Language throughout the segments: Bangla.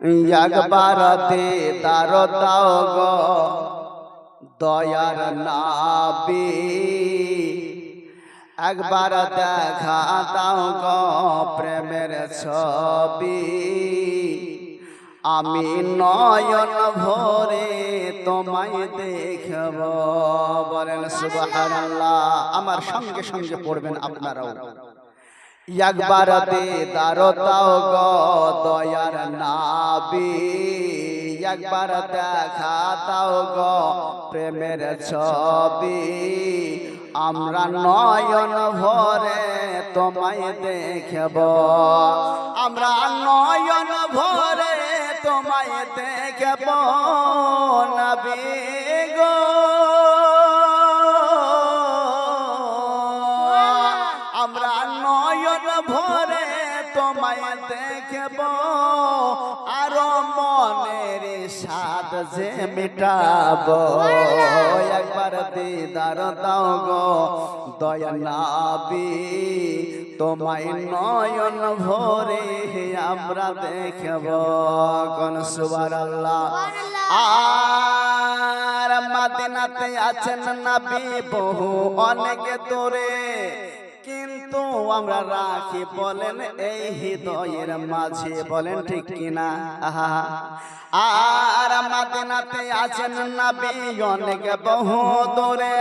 একবার দিদার দাও গো দয়ার নবী, একবার দেখা দাও গো প্রেমের ছবি। আমি নয়ন ভরে তোমায় দেখব। বলেন সুবহানাল্লাহ। আমার সঙ্গে সঙ্গে পড়বেন আপনারাও। একবার দিদার দাও গো দয়ার নবী, একবার দেখা দাও গো প্রেমের ছবি। আমরা নয়ন ভরে তোমায় দেখব, আমরা নয়ন ভরে তোমায় দেখব নবী গো। আমরা নয়ন ভরে তোমায় দেখব, আরো মনের সাধ যে মিটাবো। একবার দিদার দাও গো দয়া নবী, তোমায় নয়ন ভরে আমরা দেখব। কোন সুবহানাল্লাহ। আর মদিনাতে আছেন নবী বহু অনেক দূরে, কিন্তু আমরা রাখি বলেন এই হৃদয়ের মাঝে। বলেন ঠিক কিনা? আর মদিনাতে আছেন নবী অনেক বহু দূরে,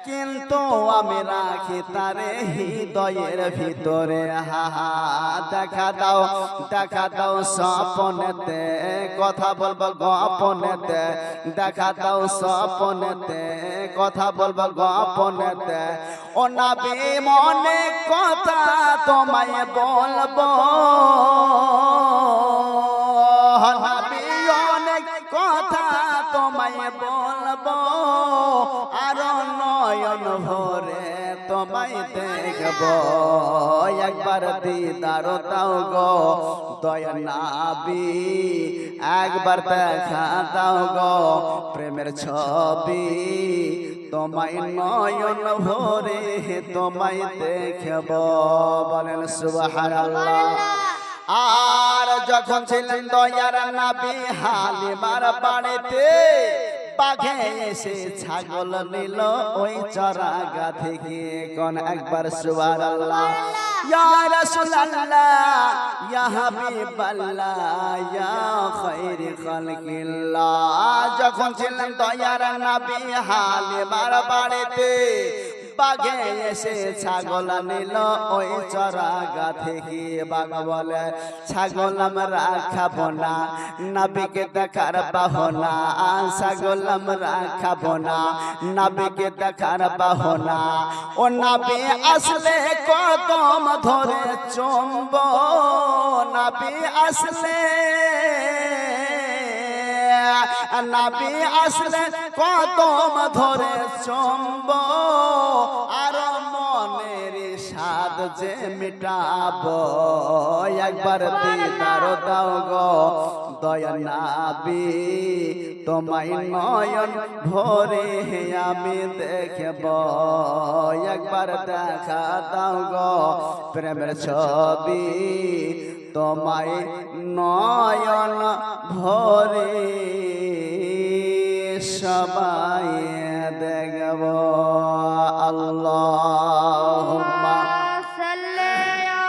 কিন্তু আমি রাখি তারে হৃদয়ের ভিতরে। দেখা দাও, দেখা দাও স্বপ্নেতে, কথা বলবো গোপনেতে। দেখা দাও স্বপ্নেতে, কথা বলবো গোপনেতে। ও নবী মনে কথা তোমায় বলবো, নবী অনেক কথা তোমায় বলবো, আরো নয়ন ভরে তোমায় দেখব। একবার দিদার দাও গো দয়া নবী, একবার দেখা দাও গো প্রেমের ছবি। তোমায় নয়ন ভরে তোমায় দেখব। বলেন সুবহানাল্লাহ। আর যখন ছিলেন দয়ার নবী হালিমার বাড়িতে, বাঘে এসে ছাগল নিল ওই চরাগা থেকে। কোন একবার সুবহানাল্লাহ। ইয়া রাসূলুল্লাহ, ইয়া হাবিবাল্লাহ, ইয়া খায়রি খালকিল্লাহ। যখন ছিলেন দয়ার নবী হালিমার বাড়িতে, বাঘে এসে ছাগল নিল ওই চরাগা থেকে। বাঘ বলে ছাগল আমরা খাবো না, নবীকে দেখার বাহনা। ছাগল আমরা খাবো না, নবীকে দেখার বাহনা। ও নবী আসলে কদম ধরে চুমব, নবী আসলে, নবী আসলে কদম ধরে চুমব, আর মনের সাধ যে মিটাবো। একবার দিদার দাও গো দয়া নবী, তোমায় নয়ন ভরে আমি দেখব। একবার দেখা দাও গো প্রেমের ছবি, তোমায় নয়ন ভরে সবাই দেখব। আল্লাহুম্মা সাল্লি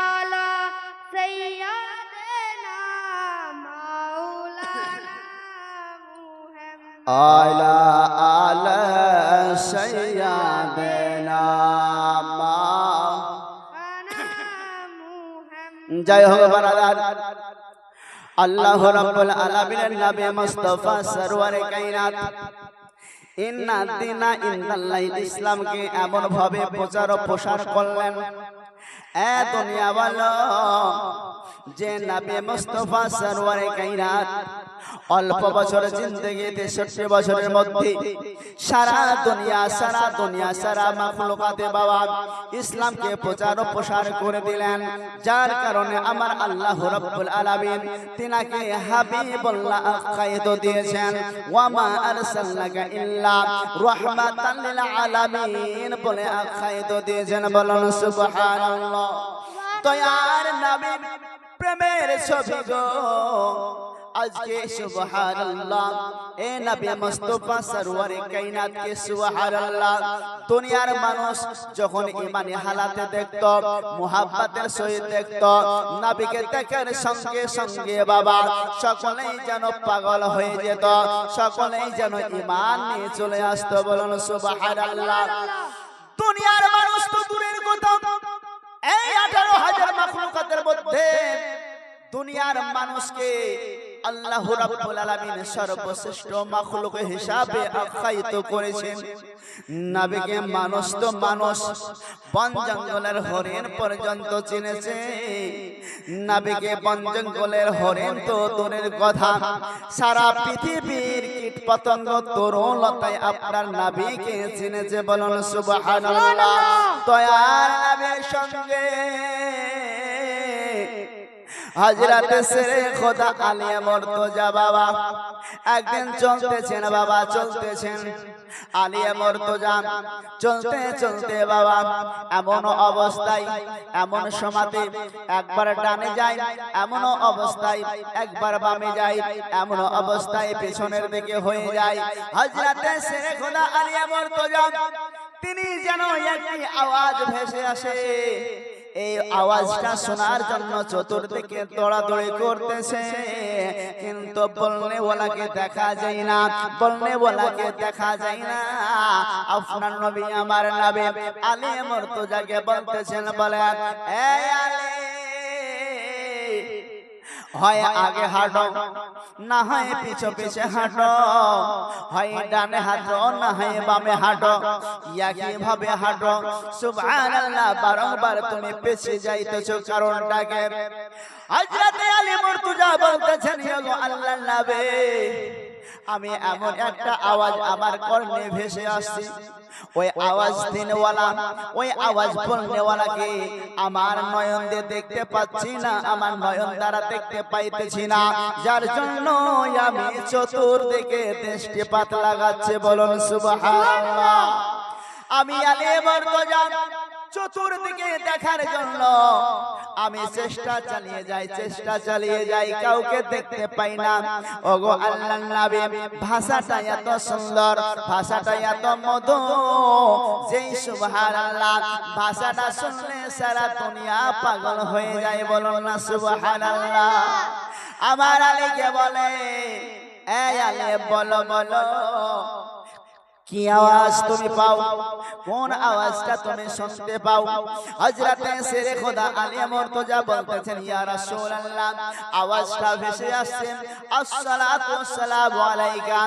আলা সাইয়্যিদিনা মাওলানা মুহাম্মদ আলা আলা সাইয়্যিদিনা মুহাম্মদ। জয় হোক বারাদার। আল্লাহ রাব্বুল আলামিনের নবী মুস্তাফা সরওয়ারে কায়নাত ইন্না দিনা ইনদাল্লাহিল ইসলামকে এমন ভাবে প্রচার ও প্রসার করলেন, এ দুনিয়া বলো যে নবী মুস্তাফা সরওয়ারে কায়নাত অল্প বছর জিন্দেগিতে ৬৬ বছরের মধ্যে সারা দুনিয়া সারা মাখলুকাতে বাবা ইসলামকে প্রচার ও প্রসার করে দিলেন। যার কারণে আমার আল্লাহ রাব্বুল আলামিন তিনাকে হাবিবুল্লাহ আখ্যায়িত দিয়েছেন। ওয়া মা আরসালনাকা ইল্লা রাহমাতাল লিল আলামিন বলে আখ্যায়িত দিয়েছেন। বলুন সুবহানাল্লাহ। দয়ার নবী প্রেমের ছবি গো আজকে সুবহানাল্লাহ এ নবী মুস্তাফা সরওয়ারে কায়নাত কে সুবহানাল্লাহ দুনিয়ার মানুষ যখন ঈমানি হালাতে দেখত মুহাব্বতের সহিত দেখত নবীকে দেখার সঙ্গে সঙ্গে বাবা সকলেই যেন পাগল হয়ে যেত সকলেই যেন ঈমান নিয়ে চলে আসতো বলুন সুবহানাল্লাহ দুনিয়ার মানুষ তো দূরের কথা এই 18,000 মাখলুকাতের মধ্যে দুনিয়ার মানুষকে আল্লাহ রাব্বুল আলামিন সর্বশ্রেষ্ঠ মাখলুক হিসাবে আখ্যায়িত করেছেন নবীকে মানুষ তো মানুষ বন জঙ্গলের হরিণ পর্যন্ত চিনেছে নবীকে বন জঙ্গলের হরিণ তো দূরের কথা সারা পৃথিবীর কীট পতঙ্গ তরুলতায় আপনার নবীকে চিনেছে বলুন সুবহানাল্লাহ দয়ার নবীর সঙ্গে হযরত শেরে খোদা আলী মুর্তজা বাবা একদিন চলতেছেন বাবা চলতেছেন আলী মুর্তজা চলতে চলতে বাবা এমন অবস্থায় এমন সময়তে একবার ডানে যায় এমন অবস্থায় একবার বামে যায় এমন অবস্থায় পেছনের দিকে হয়ে যায় হযরত শেরে খোদা আলী মুর্তজা তিনি যেন একটি আওয়াজ ভেসে আসে এই আওয়াজটা শোনার জন্য চতুর্দিকে দৌড়াদৌড়ি করতেছে কিন্তু বলনে ওয়ালাকে দেখা যায় না বলনে ওয়ালাকে দেখা যায় না আপনার নবী আমার নবী আলী মুর্তজাকে বলতেছেন বলেন এই আলী হয় আগে হাঁটো না হয় পিছে পিছে হাঁটো হয় ডানে হাঁটো না হয় বামে হাঁটো একই ভাবে হাঁটো সুবহানাল্লাহ বারংবার তুমি পিছে যাইতেছো কারণটাকে হযরত আলী মুর্তজা বলতেছেন গো আল্লাহর নবী আমি এমন একটা আওয়াজ আমার কর্ণে ভেসে আসছে ওই আওয়াজ দিনওয়ালা ওই আওয়াজ বলনেওয়ালাকে আমার নয়ন দিয়ে দেখতে পাচ্ছি না আমার নয়ন দ্বারা দেখতে পাইতেছি না যার জন্য আমি চতুর্দিকে দৃষ্টিপাত লাগাচ্ছে বলুন সুবহানাল্লাহ আমি আলী মুর্তজা চতুর্দিকে দেখার জন্য আমি চেষ্টা চালিয়ে যাই কাউকে দেখতে পাই না ওগো আল্লাহর নবী ভাষাটা এত সুন্দর ভাষাটা এত মধুর যেই সুবহানাল্লাহ ভাষাটা শুনলে সারা দুনিয়া পাগল হয়ে যায় বলুন না সুবহানাল্লাহ আমার আলীকে বলে এই আলী বলো বলো কি আওয়াজ তুমি পাও কোন আওয়াজটা তুমি শুনতে পাও হযরত শেরে খোদা আলী মুর্তজা বলতেছেন ইয়া রাসূলুল্লাহ আওয়াজটা ভেসে আসছে আসসালাতু ওয়াসসালামু আলাইকা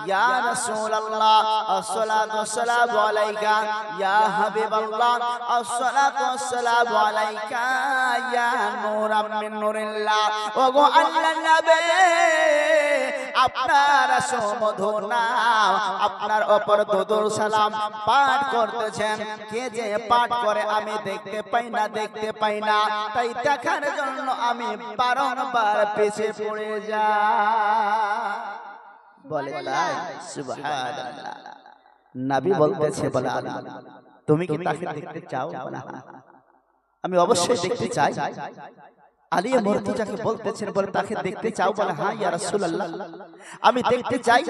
ইয়া রাসূলুল্লাহ আসসালাতু ওয়াসসালামু আলাইকা ইয়া হাবিবাল্লাহ আসসালাতু ওয়াসসালামু আলাইকা ইয়া নূরাম মিন নূরিল্লাহ ওগো আল্লাহর নবী আপনার সুমধুর নাম আপনার উপর দুরূদ সালাম পাঠ করতেছেন কে যে পাঠ করে আমি দেখতে পাই না তাই দেখার জন্য আমি বারংবার পিছে পড়ে যাই বলে তাই সুবহানাল্লাহ নবী বলতেছে বলে আলী তুমি কি তাকে দেখতে চাও না আমি অবশ্যই দেখতে চাই আলী মুর্তজাকে বলতেছেন বলে তাকে দেখতে চাও বলে হ্যাঁ ইয়া রাসূলুল্লাহ আমি দেখতে চাই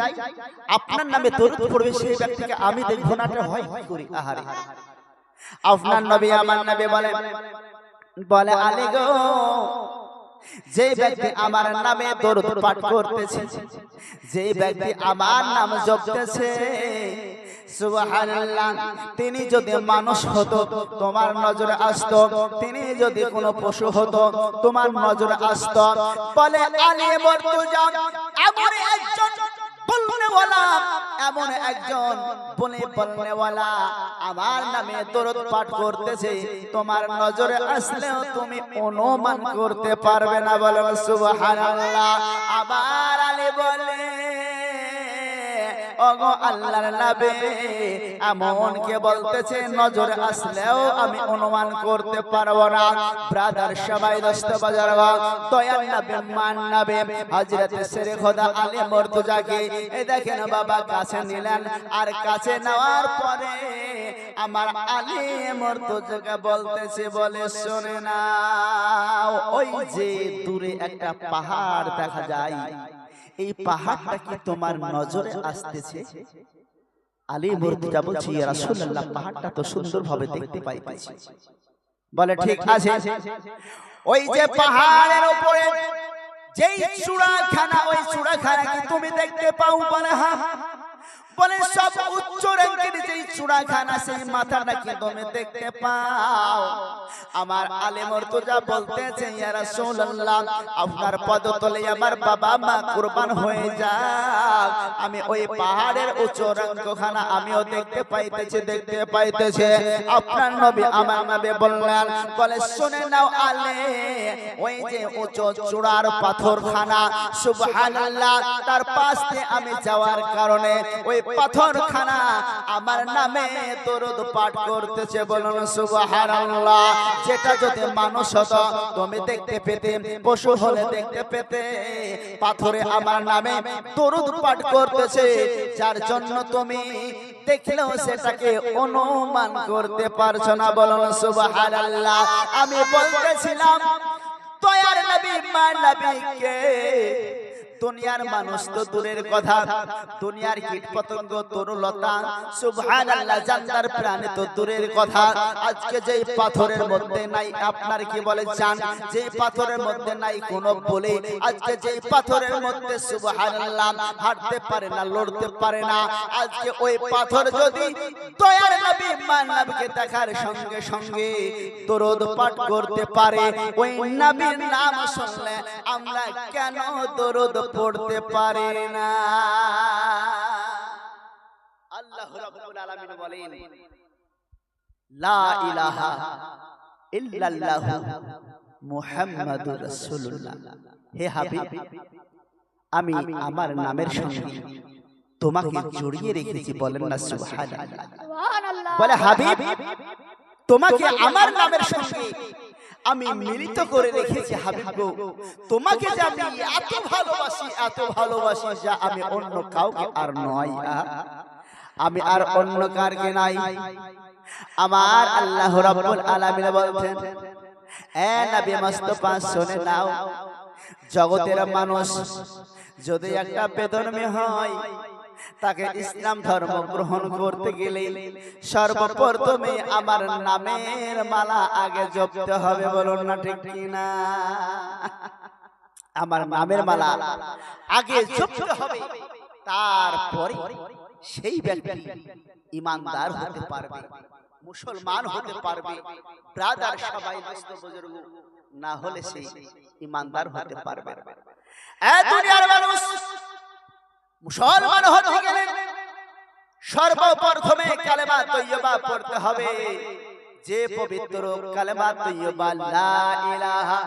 আপনার নামে দরুদ পড়বে সেই ব্যক্তিকে আমি দেখব না এটা হয় কি করি আহারে আপনার নবী আমার নবী বলে আলী গো যে ব্যক্তি আমার নামে দরুদ পাঠ করতেছে যে ব্যক্তি আমার নাম জপতেছে সুবহানাল্লাহ তিনি যদি মানুষ হতো তোমার নজরে আসতো তিনি যদি কোনো পশু হতো তোমার নজরে আসতো বলে আলী মুর্তজা এমন একজন বলনেওয়ালা এমন একজন বলনেওয়ালা আমার নামে দরুদ পাঠ করতেছে তোমার নজরে আসলেও তুমি অনুমান করতে পারবে না বলো সুবহানাল্লাহ আবার আলী বলে ওগো আল্লাহর নবী এমন কে বলতেছে নজরে আসলেও আমি অনুমান করতে পারবো না ব্রাদার সবাই দোস্ত বাজার দয়ার নবী মান নবী হযরত শেরে খোদা আলী মুর্তজাকে এই দেখেন বাবা কাছে নিলেন আর কাছে নেওয়ার পরে আমার আলী মুর্তজাকে বলতেছে বলে শুনে না ওই যে দূরে একটা পাহাড় দেখা যায় এই পাহাড়টা কি তোমার নজরে আসতেছে? আলী মুর্তজা বলছে, ইয়া রাসূলুল্লাহ, পাহাড়টা তো সুন্দরভাবে দেখতে পাইতেছি। বলে ঠিক আছে, ওই যে পাহাড়ের উপরে যেই চূড়াখানা, ওই চূড়াখানা কি তুমি দেখতে পাও? বলে হ্যাঁ। বলে সব উচ্চ র্যাঙ্কের যেই চূড়াখানা, সেই মাথাটা কি তুমি দেখতে পাও? আমার আলী মুর্তজা বলতেছে, ইয়া রাসূলুল্লাহ, আপনার পদতলে আমার বাবা মা কুরবান হয়ে যাক, আমি ওই পাহাড়ের উচ্চ র্যাঙ্কখানা আমিও দেখতে পাইতেছে। আপনার নবী আমার নবী বললেন, বলে শুনে নাও আলী, ওই যে উচ্চ চূড়ার পাথরখানা, সুবহানাল্লাহ, তার পাশ দিয়ে আমি যাওয়ার কারণে ওই পাথরখানা আমার নামে দরুদ পাঠ করতেছে। বলুন সুবহানাল্লাহ। যেটা যদি মানুষ হতো তুমি দেখতে পেতে, পশু হলে দেখতে পেতে, পাথরে আমার নামে দরুদ পাঠ করতেছে, যার জন্য তুমি দেখলেও সেটাকে অনুমান করতে পারছো না। বলুন সুবহানাল্লাহ। আমি বলতেছিলাম দয়ার নবী মা নবীকে, দুনিয়ার মানুষ তো দূরের কথা, দুনিয়ার কীট পতঙ্গ তরুলতা, সুবহানাল্লাহ, জানদার প্রাণী তো দূরের কথা, আজকে যেই পাথরের মধ্যে নাই আপনার কি বলে জান, যেই পাথরের মধ্যে নাই কোনো বলে, আজকে যেই পাথরের মধ্যে সুবহানাল্লাহ হাঁটতে পারে না, লড়তে পারে না, আজকে ওই পাথর যদি দয়ার নবী মানবকে দেখার সঙ্গে সঙ্গে দরুদ পাঠ করতে পারে, ওই নবীর নাম শুনলে আমরা কেন দরুদ পড়তে পারে না? আল্লাহ রাব্বুল আলামিন বলেন, লা ইলাহা ইল্লাল্লাহ মুহাম্মাদুর রাসূলুল্লাহ। হে হাবিব, আমি আমার নামের সঙ্গে তোমাকে জড়িয়ে রেখেছি। বলেন না সুবহানাল্লাহ। সুবহানাল্লাহ। বলে হাবিব, তোমাকে আমার নামের সঙ্গে আমি মিলিত করে রেখেছি। হাবিব গো, তোমাকে যে আমি এত ভালোবাসি, যা আমি অন্য কাউকে আর নয়, আমি আর অন্য কারকে নাই। আমার আল্লাহ রাব্বুল আলামিন বলছেন, এ নবী মুস্তাফা শুনে নাও, জগতের মানুষ যদি একটা বেদরমি হয়, তাকে ইসলাম ধর্ম গ্রহণ করতে গেলে সর্বপ্রথমে আমার নামের মালা আগে জপতে হবে। বলুন না ঠিক কিনা? আমার নামের মালা আগে জপতে হবে, তারপরে সেই ব্যক্তি ইমানদার হতে পারবে, মুসলমান হতে পারবে। ব্রাদার সবাই দোস্ত বুজুর্গ, না হলে সে ইমানদার হতে পারবে না। এই দুনিয়ার মানুষ মুসলমান হতে গেলে সর্বপ্রথমে কালেমা তৈয়বা পড়তে হবে, যে পবিত্র কালেমা তৈয়বা লা ইলাহা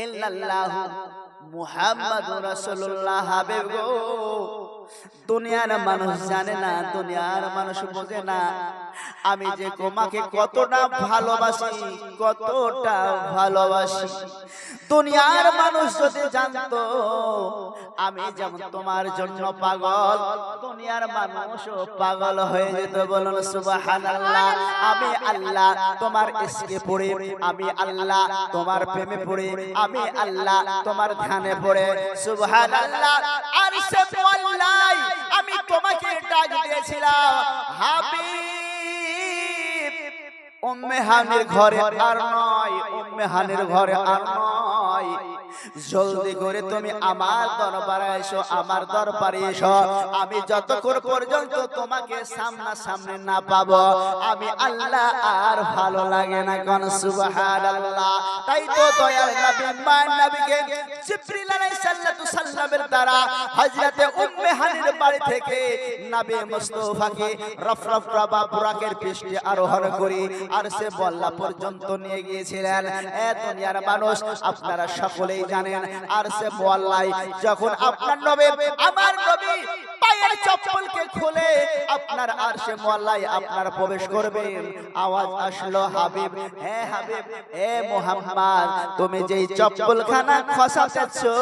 ইল্লাল্লাহ মুহাম্মাদুর রাসূলুল্লাহ। হাবিব গো, দুনিয়ার মানুষ জানে না, দুনিয়ার মানুষ বোঝে না আমি যে তোমাকে কতটা ভালোবাসি। দুনিয়ার মানুষ যদি জানতো আমি যেমন তোমার জন্য পাগল, দুনিয়ার মানুষও পাগল হয়ে যেত। বলুন সুবহানাল্লাহ। আমি আল্লাহ তোমার ইশকে পড়ে, আমি আল্লাহ তোমার প্রেমে পড়ে, আমি আল্লাহ তোমার ধ্যানে পড়ে, সুবহানাল্লাহ। আর সে মোল্লাই আমি তোমাকে ডাক দিয়েছিলাম, হাবিব উম্মে হানির ঘরে আর নয়, উম্মে হানির ঘরে আর নয়, জলদি করে তুমি আমার দরবারে এসো, আমার দরবারে এসো। আমি যতক্ষণ পর্যন্ত তোমাকে সামনে না পাবো, আমি আল্লাহ আর ভালো লাগে না। কোন সুবহানাল্লাহ। তাই তো দয়ার নবী মান নবীকে জিবরিল আলাইহিস সালামের দ্বারা হযরতে উম্মে হানির বাড়ি থেকে নবী মুস্তাফাকে রফরফা বুরাকের পৃষ্ঠে আরোহণ করে আরশে বল্লা পর্যন্ত নিয়ে গিয়েছিলেন। এ দুনিয়ার মানুষ আপনারা সকলেই জানেন, আরশে বল্লায় যখন আপনার নবী আমার নবী পায়ের চপ্পলকে খুলে আপনার আরশে বল্লায় আপনার প্রবেশ করবেন, আওয়াজ আসলো, হাবিব, হে হাবিব, হে মুহাম্মদ, তুমি যেই চপ্পলখানা খসাতেছো,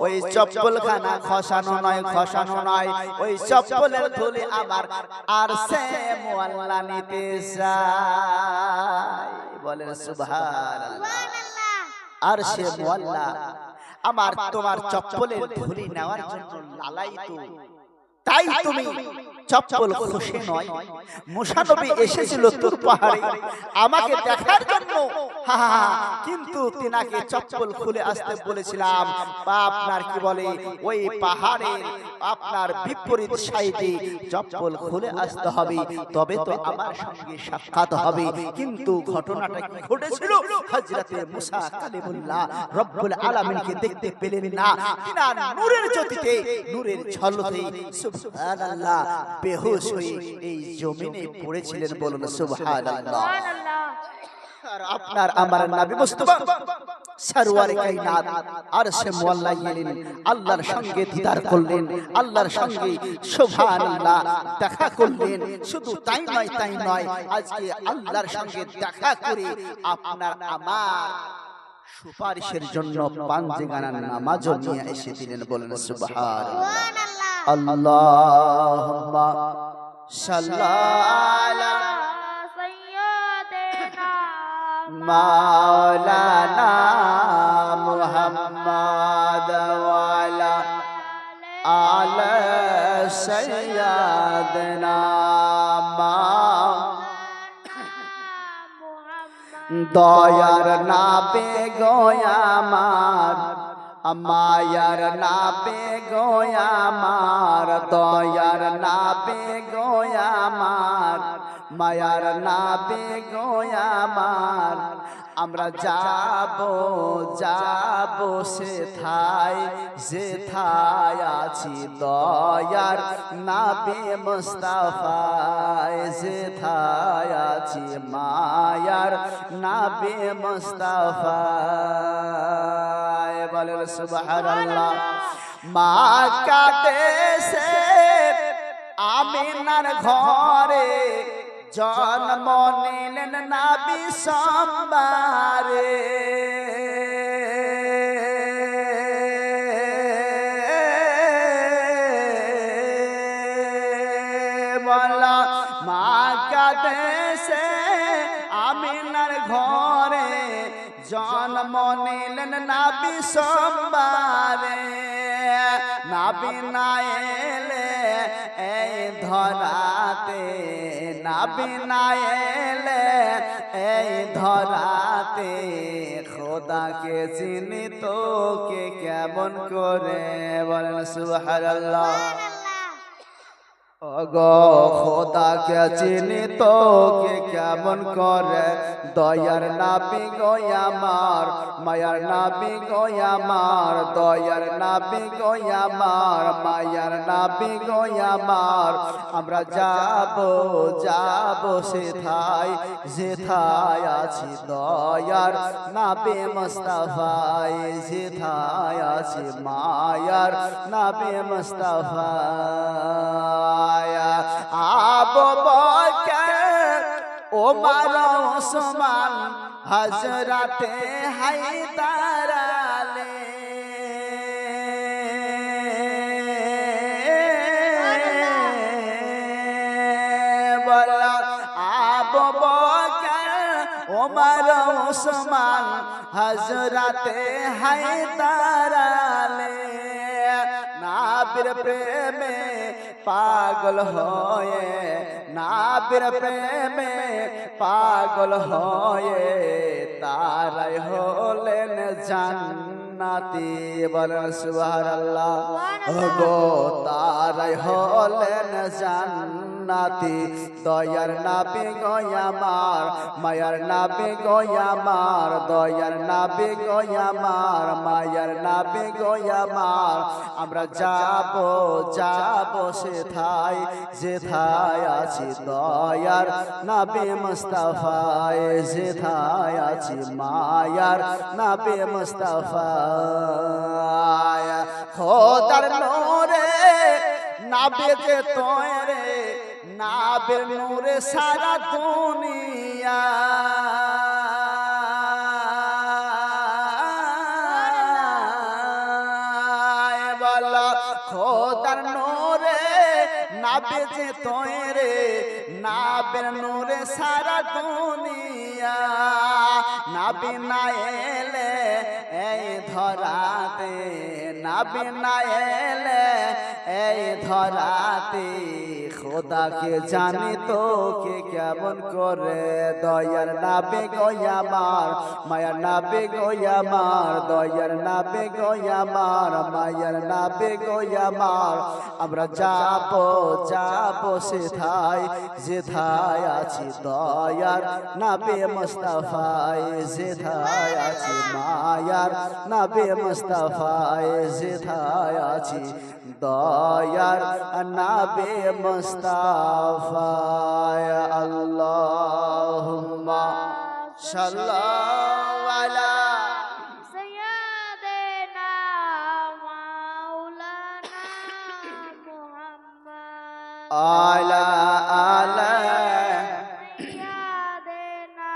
ওই চপ্পলখানা খসানো নয়, ওই চপ্পলের ধুলি আমার আরশে মোয়াল্লা নিতে চায়। বলেন সুবহানাল্লাহ। আরশে মোয়াল্লা আমার তোমার চপ্পলের ধুলি নেওয়ার জন্য লালায়িত, তাই তুমি চপ্পল খুশি নয়। মুসা নবী এসেছিল তোর পাহাড়ে আমাকে দেখার জন্য, কিন্তু তিনাকে চপ্পল খুলে আসতে বলেছিলাম। বা আপনার কি বলে ওই পাহাড়ের আপনার বিপরীত সাইডে চপ্পল খুলে আসতে হবে, তবে তো আমার সঙ্গে সাক্ষাৎ হবে। কিন্তু ঘটনাটা কি ঘটেছিল? হযরতে মুসা কালিমুল্লাহ রব্বুল আলামিনকে দেখতে পেলেন না। তিনার নূরের জ্যোতিতে, নূরের ঝলকে সুবহানাল্লাহ বেহুশ হয়ে এই জমিনে পড়েছিলেন। বলুন সুবহানাল্লাহ। আর আপনার আমার নবী মুস্তাফা সরওয়ারে কায়নাত আরশে মুআল্লা গেলেন, আল্লাহর সঙ্গে দিদার করলেন, আল্লাহর সঙ্গে সুবহানাল্লাহ দেখা করলেন। শুধু তাই নয়, আজকে আল্লাহর সঙ্গে দেখা করে আপনার আমার সুপারিশের জন্য পাঁচগানা নামাজও নিয়ে এসে দিলেন। বলেন সুবহানাল্লাহ। আল্লাহুম্মা সাল্লি আলা সাইয়্যিদিনা মাওলানা মুহাম্মদ ওয়া আলা আলি সাইয়্যিদিনা দয়ার নাবে গোয়ামার, মায়ার নাবে গোয়ামার, দয়ার নাবে গোয়ামার, মায়ার নাবে গোয়ামার। আমরা যাব সেথায় যেথায় আছি দয়ার নাবি মুস্তাফায়, যেথায় আছি মায়ার নাবি মুস্তাফায়। বলেন সুবহানাল্লাহ। মক্কা দেশে আমিনার ঘরে জন্ম নিলেন নবী সোমবারে, বলা মক্কা দেশে আমিনার ঘরে জন্ম নিলেন নবী সোমবারে। নবী না এলে এই ধরাতে, নবী না এলে এই ধরাতে, খোদাকে চিনি তো কে কেমন করে। বলেন সুবহানাল্লাহ। ওগো খোদাকে চিনি তো কে কেমন করে, দয়ার নাবি গো আমার, মায়ার নাবি গো আমার, দয়ার নাবি গো আমার, মায়ার নাবি গো আমার। আমরা যাব সেথায় যেথায় আছি দয়ার নাবি মুস্তাফায়, যেথায় আছি মায়ার নাবি মুস্তাফায়। আবু বকর ওমর ওসমান হযরতে হায়দার আলী, বলা আবু বকর ওমর ওসমান হযরতে হায়দার আলী। নাবির প্রেমে পাগল হয়ে, নাবির প্রেমে পাগল হয়ে তারাই হলেন জান্নাতি। বলেন সুবহানাল্লাহ। গো তারাই হলেন জান্নাতি, দয়ার নাবি গো আমার, মায়ার নাবি গো আমার, দয়ার নাবি গো আমার, মায়ার নাবি গো আমার। আমরা যাব সেথায় যেথায় আছি দয়ার নাবি মুস্তাফায়, যেথায় আছি মায়ার নাবি মুস্তাফায়। খোদার নূরে নাবে যে তোরে, নাবের নূরে সারা দুনিয়া, বলা খোদার নূরে নাবে যে তোরে, নাবের নূরে সারা দুনিয়া। নাবি না এলে এই ধরাতে, নবী না এলে এই ধরাতে, খোদাকে জানি তো কে কেমন করে। দয়ার নবী গো আমার, মায়ার নবী গো আমার, দয়ার নবী গো আমার, মায়ার নবী গো আমার। আমরা যাবো সেথায় যেথায় আছি দয়ার নবী মুস্তাফায়, যেথায় আছি মায়ার নবী মুস্তাফায়, যেথায় আছি দয়ার নবী মুস্তাফায়। আল্লাহুম্মা সাল্লাল্লাহু আলা سيدنا مولانا محمد আলা আলা سيدنا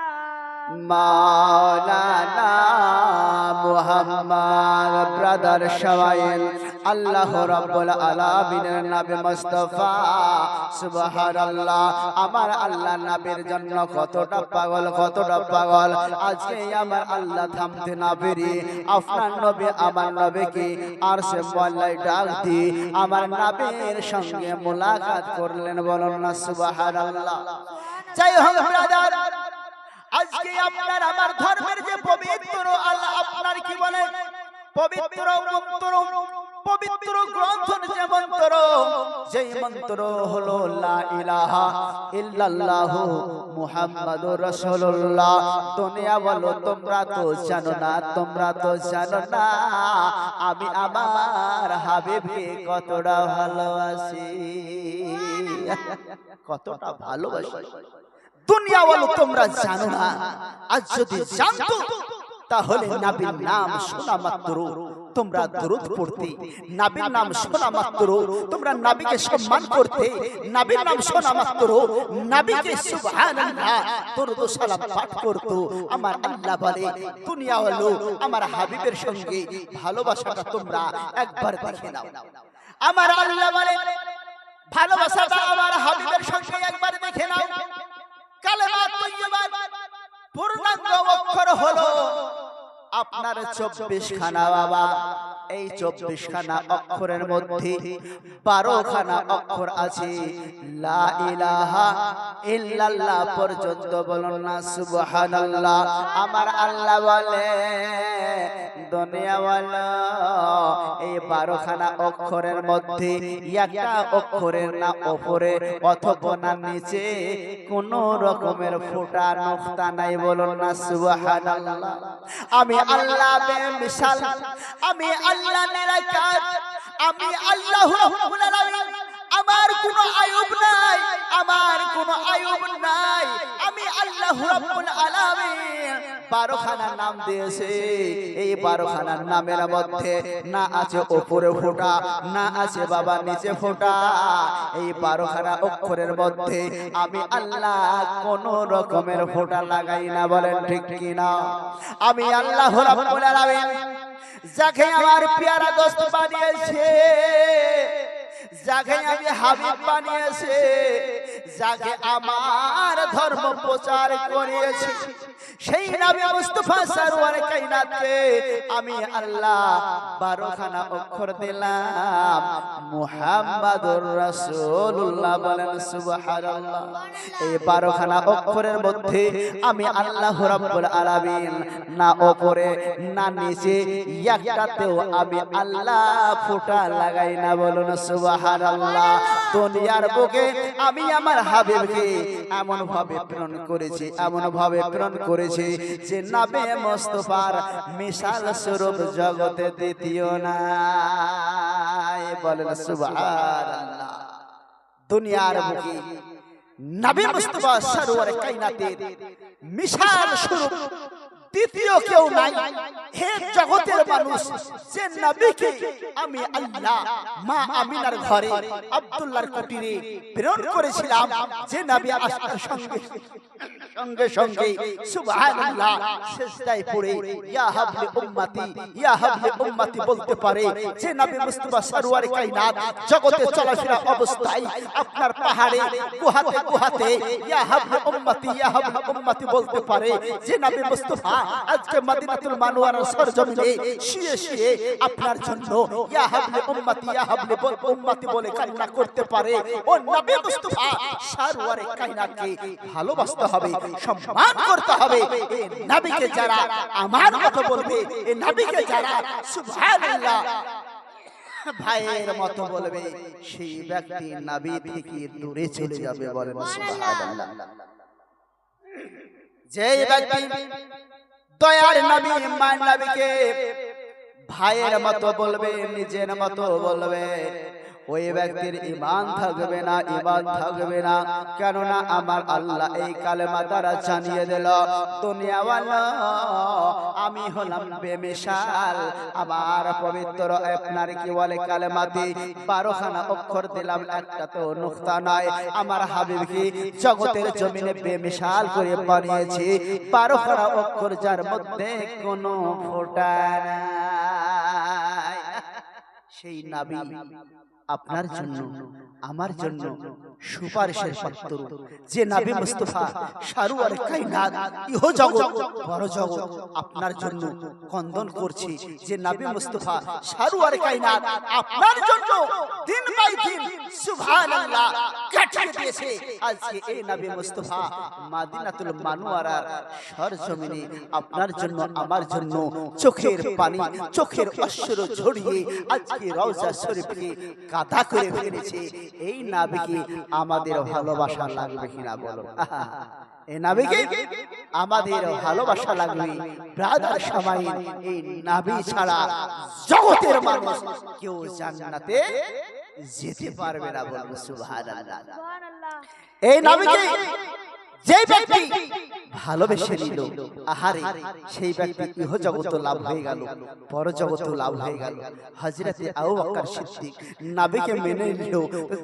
মাওলানা মুহাম্মদ। ব্রাদার শাওয়াইল, আল্লাহ রাব্বুল আলামিনের নবী মুস্তাফা, সুবহানাল্লাহ। আমার আল্লাহ নবীর জন্য কতটা পাগল, কতটা পাগল। আজকে আমার আল্লাহ থামতে না পেরে আপনার নবী আমার নবীকে আরশে মোয়াল্লায় ডাক দিয়ে আমার নবীর সঙ্গে মুলাকাত করলেন। বলুন না সুবহানাল্লাহ। যাই হোক ব্রাদার, আজকে আপনার আমার ধর্মের যে পবিত্র আল্লাহ আপনার কি বলে পবিত্র মন্ত্র, পবিত্র গ্রন্থ যে মন্ত্র, যেই মন্ত্র হলো লা ইলাহা ইল্লাল্লাহু মুহাম্মাদুর রাসূলুল্লাহ। দুনিয়া বলো তোমরা তো জানো না, তোমরা তো জানো না আমি আমার হাবিবকে কতটা ভালোবাসি, কতটা ভালোবাসি। দুনিয়া বলো তোমরা জানো না, আজ যদি জানতো তাহলে নবীর নাম শোনা মাত্র তোমরা দরুদ পড়তে, নবীর নাম শোনা মাত্র তোমরা নবীকে সম্মান করতে, নবীর নাম শোনা মাত্র নবীকে সুবহানাল্লাহ দরুদ ও সালাম পাঠ করতো। আমার আল্লাহ বলে দুনিয়া হলো আমার হাবিবের সঙ্গে ভালোবাসাটা তোমরা একবার দেখে নাও। আমার আল্লাহ বলে ভালোবাসাটা আমার হাবিবের সঙ্গে একবার দেখে নাও। কালেমা তৈয়বা পূর্ণাঙ্গ অক্ষর হলো আপনার 24 খানা বাবা। এই 24 খানা অক্ষরের মধ্যে 12 খানা অক্ষর আছে লা ইলাহা ইল্লাল্লাহ পর্যন্ত। বলুন না সুবহানাল্লাহ। আমার আল্লাহ বলে দুনিয়া ওয়ালা এই 12 খানা অক্ষরের মধ্যে একটা অক্ষরের না উপরে অথবা না নিচে কোন রকমের ফোঁটা নোক্তা নাই। বলুন না সুবহানাল্লাহ। আমি আল্লাহ বেমিসাল, আমি আল্লাহ নিরাকার, আমি আল্লাহ রাব্বুল আলামিন। আমার কোনো আয়ুব নাই, আমার কোনো আয়ুব নাই। আমি আল্লাহ রাব্বুল আলামিন 12 খানা নাম দিয়েছে। এই 12 খানার নামের মধ্যে না আছে উপরে ফোঁটা, না আছে বাবা নিচে ফোঁটা। এই 12 খানা অক্ষরের মধ্যে আমি আল্লাহ কোন রকমের ফোঁটা লাগাই না। বলেন ঠিক কি না? আমি আল্লাহ রাব্বুল আলামিন যাকে আমার পেয়ারা দোস্ত বানিয়েছে, যাকে আমি হাবিব বানিয়েছে, যাকে আমার ধর্ম প্রচার করিয়েছি, সেই নবী মুস্তাফা সরওয়ার কায়নাতকে আমি আল্লাহ 12 খানা অক্ষর দিলাম মুহাম্মাদুর রাসূলুল্লাহ। বলেন সুবহানাল্লাহ। এই 12 খানা অক্ষরের মধ্যে আমি আল্লাহ রাব্বুল আলামিন না উপরে না নিচে একটাতেও আমি আল্লাহ ফোঁটা লাগাই না। বলুন সুবহানাল্লাহ। দুনিয়ার বুকে আমি আমার হাবিবকে এমন ভাবে প্রেরণ করেছি, এমন ভাবে প্রেরণ করেছি যে নবী মুস্তাফার মিসাল স্বরূপ জগতে দ্বিতীয় নাই। বলেন সুবহানাল্লাহ। দুনিয়ার বুকে নবী মুস্তাফা সরওয়ার কায়নাতের মিসাল স্বরূপ দ্বিতীয় কেউ নাই। হে জগতের মানুষ, যে নবীকে আমি আল্লাহ মা আমিনার ঘরে আব্দুল্লাহর কুটিরে প্রেরণ করেছিলাম, যে নবী আসার সঙ্গে সঙ্গে সঙ্গে সুবহানাল্লাহ সিজদায় পড়ে ইয়া হাবলি উম্মতি ইয়া হাবলি উম্মতি বলতে পারে যে নবী মুস্তাফা সরওয়ারে কায়নাত জগতে চলাফেরা অবস্থায় আপনার পাহাড়ে গুহাতে গুহাতে ইয়া হাবলি উম্মতি বলতে পারে যে নবী মুস্তাফা আজকে মদিনাতুল মুনাওয়ারার সরজমিনে শুয়ে শুয়ে আপনার জন্য ইয়া হাবলি উম্মতি বলে কান্না করতে পারে ও নবী মুস্তাফা সরওয়ারে কায়নাতকে ভালোবাসতে হবে, সম্মান করতে হবে। এই নবীকে যারা আমার মতো বলবে, এই নবীকে যারা সুবহানাল্লাহ ভাইয়ের মতো বলবে, সেই ব্যক্তি নবী থেকে দূরে চলে যাবে। বলেন সুবহানাল্লাহ। যে ব্যক্তি দয়ার নবী মান নবীকে ভাইয়ের মতো বলবে, নিজের মতো বলবে, ওই ব্যক্তির ঈমান থাকবে না, ঈমান থাকবে না। কেননা আমার আল্লাহ এই কালেমা দ্বারা জানিয়ে দিল, দুনিয়াওয়ালা আমি হলাম বেমিসাল। আমার পবিত্র আপনার কি বলে কালেমাতে 12খানা অক্ষর দিলাম, একটা তো নুকতা নয়। আমার হাবিবকে জগতের জমিনে বেমিসাল করে বানিয়েছি, 12খানা অক্ষর যার মধ্যে কোনো ফোঁটা নাই। সেই নবী আপনার জন্য আমার জন্য সুপারিশের পাত্র, যে নবী মুস্তাফা সরওয়ারে কায়নাত ইহ জগৎ বড় জগৎ আপনার জন্য কন্দন করছি, যে নবী মুস্তাফা সরওয়ারে কায়নাত আপনার জন্য দিন বাই দিন সুবহানাল্লাহ কাটিয়ে দিয়েছে। আজকে এই নবী মুস্তাফা মদিনাতুল মুনাওয়ারার সরজমিনে আপনার জন্য আমার জন্য চোখের পানি চোখের অশ্রু ঝরিয়ে আজকে রওজা শরীফকে কাদা করে ফেলেছে। এই নবীকে আমাদের ভালোবাসা লাগবে কিনা বলো? এই নবীকে আমাদের ভালোবাসা লাগবে। ব্রাদার সামাইন, এই নবী ছাড়া জগতের মানুষ কেউ জান্নাতে যেতে পারবে না। বলবো সুবহানাল্লাহ। এই নবীকে যে ব্যক্তি ভালোবেসে নিল, আহারে সেই ব্যক্তি ইহ জগৎ লাভ হয়ে গেল, পর জগৎ লাভ হয়ে গেল। হযরতে আবু বকর সিদ্দিক নবীকে মেনে নিল,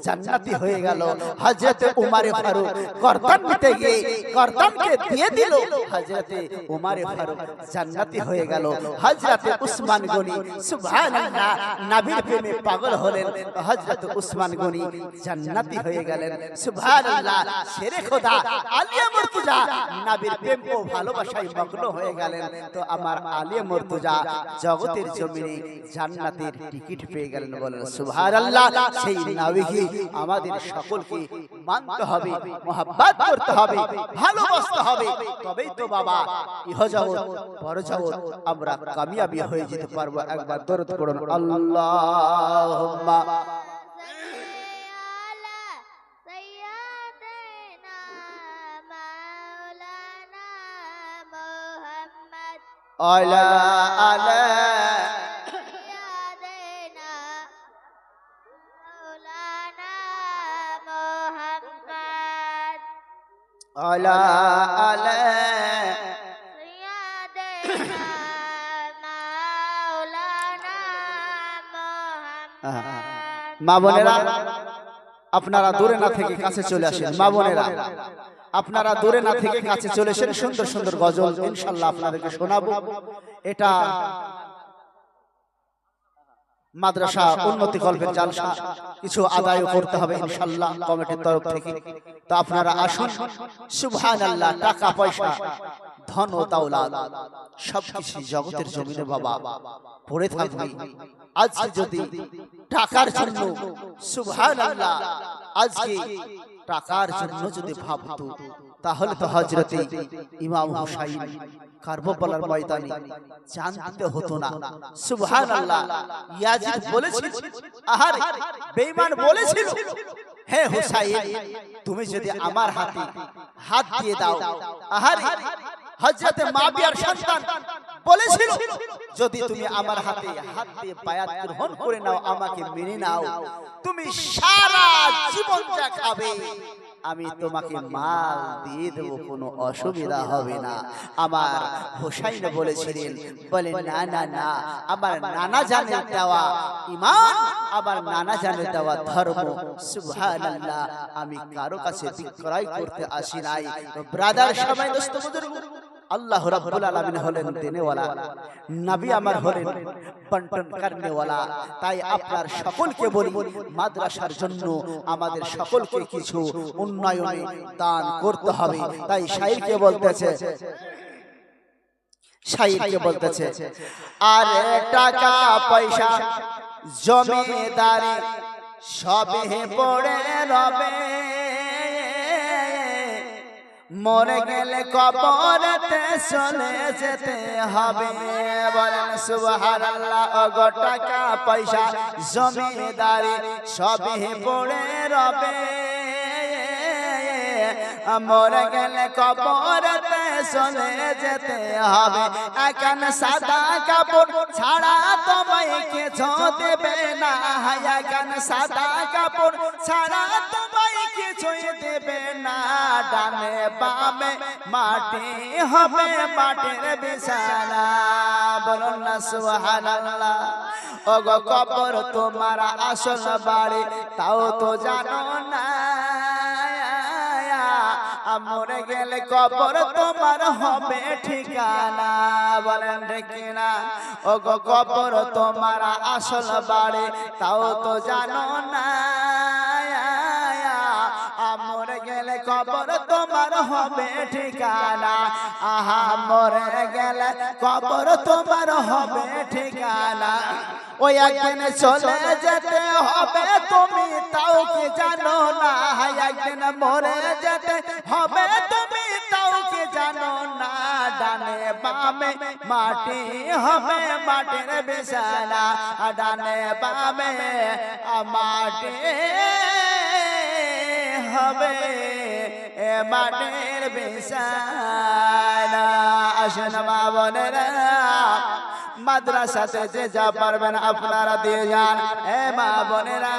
জান্নাতি হয়ে গেল। হযরতে উমরে ফারুক গর্দান নিতে গিয়ে গর্দানকে দিয়ে দিল, হযরতে উমরে ফারুক জান্নাতি হয়ে গেল। হযরতে উসমান গনি সুবহানাল্লাহ নবীর প্রেমে পাগল হলেন, হযরতে উসমান গনি জান্নাতি হয়ে গেলেন। সুবহানাল্লাহ। শেরে খোদা আলিয়া মুর্তজা নবীর প্রেম ও ভালোবাসায় মগ্ন হয়ে গেলেন। তো আমার আলিয়া মুর্তজা জগতের জমিনে জান্নাতের টিকিট পেয়ে গেলেন। বলেন সুবহানাল্লাহ। সেই নবীকে আমাদের সকলকে মানতে হবে, মহব্বত করতে হবে, ভালোবাসতে হবে। তবেই তো বাবা ইহ জগৎ পর জগৎ আমরা কামিয়াবি হয়ে যেতে পারবো। একবার দরুদ পড়ুন, আল্লাহুম্মা আলা আলা সাইয়্যিদিনা মাওলানা মুহাম্মদ আলা আলা সাইয়্যিদিনা মাওলানা মুহাম্মদ। মা বোনেরা আপনারা দূরে না থেকে কাছে চলে আসেন। মা বোনেরা আপনারা দূরে না থেকে কাছে চলে এসেন। সুন্দর সুন্দর গজল ইনশাআল্লাহ আপনাদেরকে শোনাবো। এটা মাদ্রাসা উন্নতি কল্পের জালসা, কিছু আদায় করতে হবে ইনশাআল্লাহ কমিটির তরফ থেকে। তো আপনারা আসুন। সুবহানাল্লাহ। টাকা পয়সা ধন ও দৌলত সবকিছু জগতের জমিনে বাবা পড়ে থাকবে। আজকে যদি টাকার জন্য সুবহানাল্লাহ আজকে টাকার জন্য যদি ভাবতো, তাহলে তো হযরতে ইমাম হুসাইন কারবালার ময়দানে জানতে হতো না। সুবহানাল্লাহ। ইয়াজিদ বলেছিল, আহারে বেঈমান বলেছিল, হে হুসাইন তুমি যদি আমার হাতে হাত দিয়ে দাও। আহারে হযরতে মাবিয়ার সন্তান বলেছিল, যদি তুমি আমার হাতে হাত দিয়ে বায়াত গ্রহণ করে নাও, আমাকে মেনে নাও, তুমি সারা জীবন যা খাবে আমি তোমাকে মাল দিয়ে দেবো, কোনো অসুবিধা হবে না। আমার হোসাইন বলেছিলেন, বলে না না না, আমার নানা জানের দেওয়া ঈমান, আমার নানা জানের দেওয়া ধর্ম, সুবহানাল্লাহ, আমি কারো কাছে বিক্রয় করতে আসি নাই। ব্রাদার সবাই দোস্ত বুজুর্গ, আল্লাহ রাব্বুল আলামিন হলেন দেনেওয়ালা, নবী আমার হলেন বন্টন করনেওয়ালা। তাই আপনার সকলকে বলি, মাদ্রাসার জন্য আমাদের সকলকে কিছু উন্নয়নে দান করতে হবে। তাই শাইরকে বলতেছে, আরে টাকা পয়সা জমিদারি সবে পড়ে রবে, মরে গেলে কবরেতে চলে যেতে হবে। বলেন সুবহানাল্লাহ। ওগো টাকা পয়সা জমিদারি সবে পড়ে রবে, মরে গেলে কবরেতে চলে যেতে হবে। এখন সাদা কাপড় ছাড়া তোমায় কিছু দেবে না, এখন সাদা কাপড় ছাড়া তোমায় কিছুই দেবে না। ডানে বামে মাটি হবে, মাটির বিছানা। বলুন না সুবহানাল্লাহ। ওগো কবর তোমার আসল বাড়ি, তাও তো জানো না। মরে গেলে কবর তোমার হবে ঠিকানা। বলেন ঠিক না? ওগো কবর তোমার আসল বাড়ি, তাও তো জানো না। মরে গেলে কবর তোমার হবে ঠিকানা। আহা, মরে গেলে কবর তোমার হবে ঠিকানা। ওই একদিন চলে যেতে হবে, তুমি তাও কি জানো না। একদিন মরে যেতে হবে, তুমি তাও কি জানো না। ডানে বামে মাটি হবে, মাটির বিছানা। ডানে বামে মাটি হবে, মাটির বিছানা। আসেন মা বোনেরা, মাদ্রাসাতে যে যা পারবেন আপনারা দিয়ে যান। এ মা বোনেরা,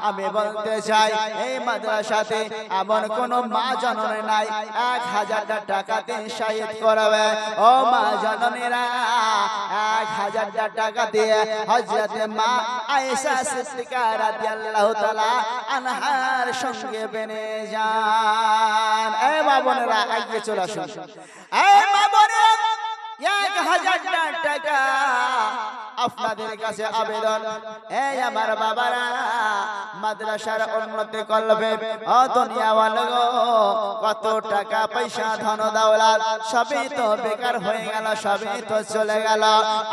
আমি বলতে চাই, এই মাদ্রাসাতে এমন কোন মা জননী নাই 1000 টাকাতে শায়েত করবে। ও মা জননীরা, 1000 টাকা দিয়ে হযরত মা আয়েশা সিদ্দিকা রাদিয়াল্লাহু তাআলা আনহার সঙ্গে বেনে যান। এ মা বোনেরা, আগে চলে আসুন। এ মা বোনেরা, 1000 টাকা আপনাদের কাছে আবেদন। এই আমার বাবারা, মাদ্রাসার উন্নতি করবে। ও দুনিয়াওয়ালা গো, কত টাকা পয়সা ধন দৌলত সবই তো বেকার হয়ে গেল, সবই তো চলে গেল।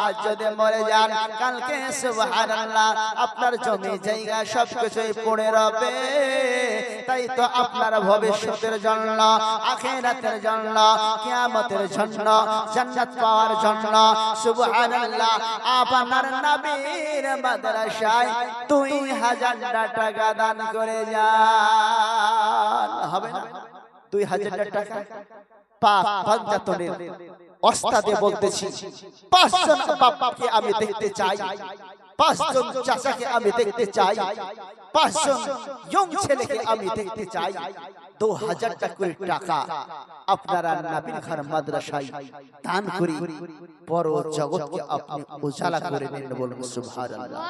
আজ যদি মরে যান, কালকে সুবহানাল্লাহ আপনার জমি জায়গা সবকিছুই পড়ে রবে। তাই তো আপনার ভবিষ্যতের জন্য, আখিরাতের জন্য, কিয়ামতের জন্য, জান্নাত পাওয়ার জন্য সুবহানাল্লাহ আপনার নবীর মাদ্রাসায় 2000 টাকা দান করে যান। হবে না? 2000 টাকা পাঁচজনের ওস্তাদে বলতেছি, 5 জন বাপকে আমি দেখতে চাই, 5 জন চাচাকে আমি দেখতে চাই, 5 জন ইয়ং ছেলেকে আমি দেখতে চাই। 2000 টাকা আপনারা নবীর ঘর মাদ্রাসায় দান করি, পর জগৎকে আপনি উজালা করে নিন। বলুন সুবহানাল্লাহ।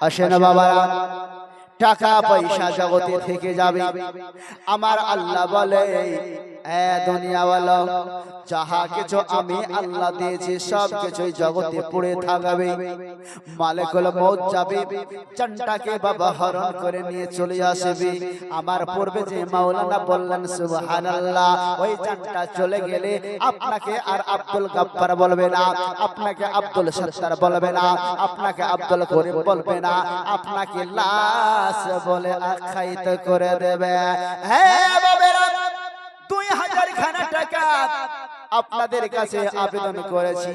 আসেন বাবারা, টাকা পয়সা জগতে থেকে যাবে। আমার আল্লাহ বলে, এ দুনিয়াওয়ালা, যাহা কিছু আমি আল্লাহ দিয়েছি সব কিছুই জগতে পড়ে থাকবে। মালিকুল মউত যাবে, জানটাকে বাবা হরণ করে নিয়ে চলে আসবে। আমার পূর্বে যে মাওলানা বললেন সুবহানাল্লাহ, ওই জানটা চলে গেলে আপনাকে আর আব্দুল গাফফার বলবে না, আপনাকে আব্দুল সত্তার বলবে না, আপনাকে আব্দুল করিম বলবে না, আপনাকে লাশ বলে আখ্যায়িত করে দেবে। হে বাবারা, 2000 টাকা আপনাদের কাছে আবেদন করেছি,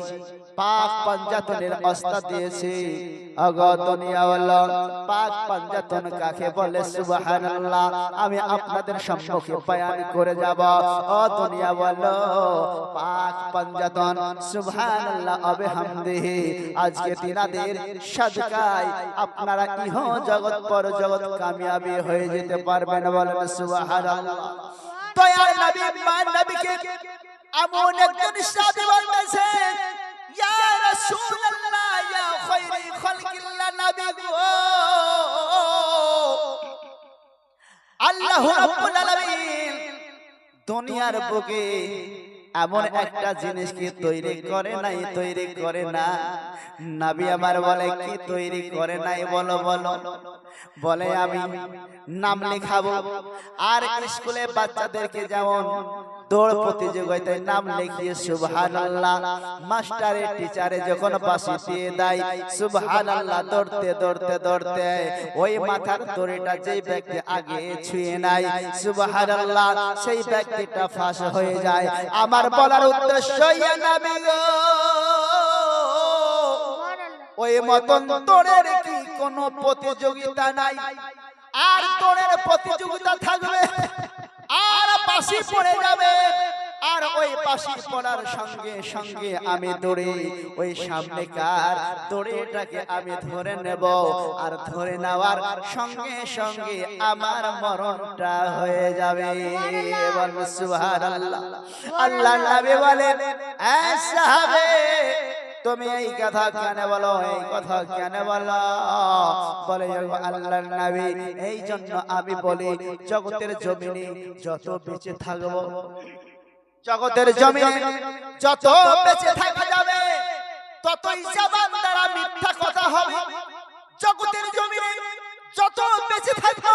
পাক পাঞ্জাতনের ওস্তাদ দিয়েছি। ওগো দুনিয়াওয়ালা, পাক পাঞ্জাতন কাকে বলে সুবহানাল্লাহ আমি আপনাদের সম্মুখে বয়ান করে যাব। ও দুনিয়াওয়ালা, পাক পাঞ্জাতন সুবহানাল্লাহ ওয়া বিহামদিহি আজকে তিনাদের সাদকায় আপনারা ইহ জগৎ পর জগৎ কামিয়াবি হয়ে যেতে পারবেন, বলেন সুবহানাল্লাহ। দয়ার নবী মান নবীকে এমন একজন সাহাবী বলতেছে, ইয়া রাসূলুল্লাহ ইয়া খায়রি খালকিল্লাহ নবী গো, আল্লাহ রাব্বুল আলামিন দুনিয়ার বুকে এমন একটা জিনিসকে তৈরি করে নাই, তৈরি করে না। নবী আমার বলে কি তৈরি করে নাই বলো বলো? বলে আমি নাম লেখাবো, আর স্কুলে বাচ্চাদেরকে যেমন দৌড় প্রতিযোগিতায় নাম লিখিয়ে সুবহানাল্লাহ মাস্টারে টিচারে যখন বাঁশি দিয়ে দেয় সুবহানাল্লাহ দৌড়তে দৌড়তে দৌড়তে ওই মাথার দড়িটা যেই ব্যক্তি আগে ছুঁয়ে নেয় সুবহানাল্লাহ সেই ব্যক্তিটা ফাঁস হয়ে যায়। আমার বলার উদ্দেশ্য ইয়া নবী গো, ওই মতন দৌড়ের কি কোনো প্রতিযোগিতা নাই? আর দৌড়ের প্রতিযোগিতা থাকবে আর বাঁশি পড়ে যাবে, আর ওই বাঁশি পড়ার সঙ্গে সঙ্গে আমি দৌড়ে ওই সামনেকার দড়িটাকে আমি ধরে নেব, আর ধরে নেওয়ার সঙ্গে সঙ্গে আমার মরণটা হয়ে যাবে। বল সুবহানাল্লাহ। আল্লাহ নবী বলেন, এ সাহাবে তুমি এই কথা কেন বলো, এই কথা কেন বলো? বলে আল্লাহর নবী এই জন্য আমি বলি জগতের জমিনে যত বেঁচে থাকবো, জগতের জমিনে যত বেঁচে থাকা যাবে ততই জবান দ্বারা মিথ্যা কথা হবে। জগতের জমিনে যত বেঁচে থাকবো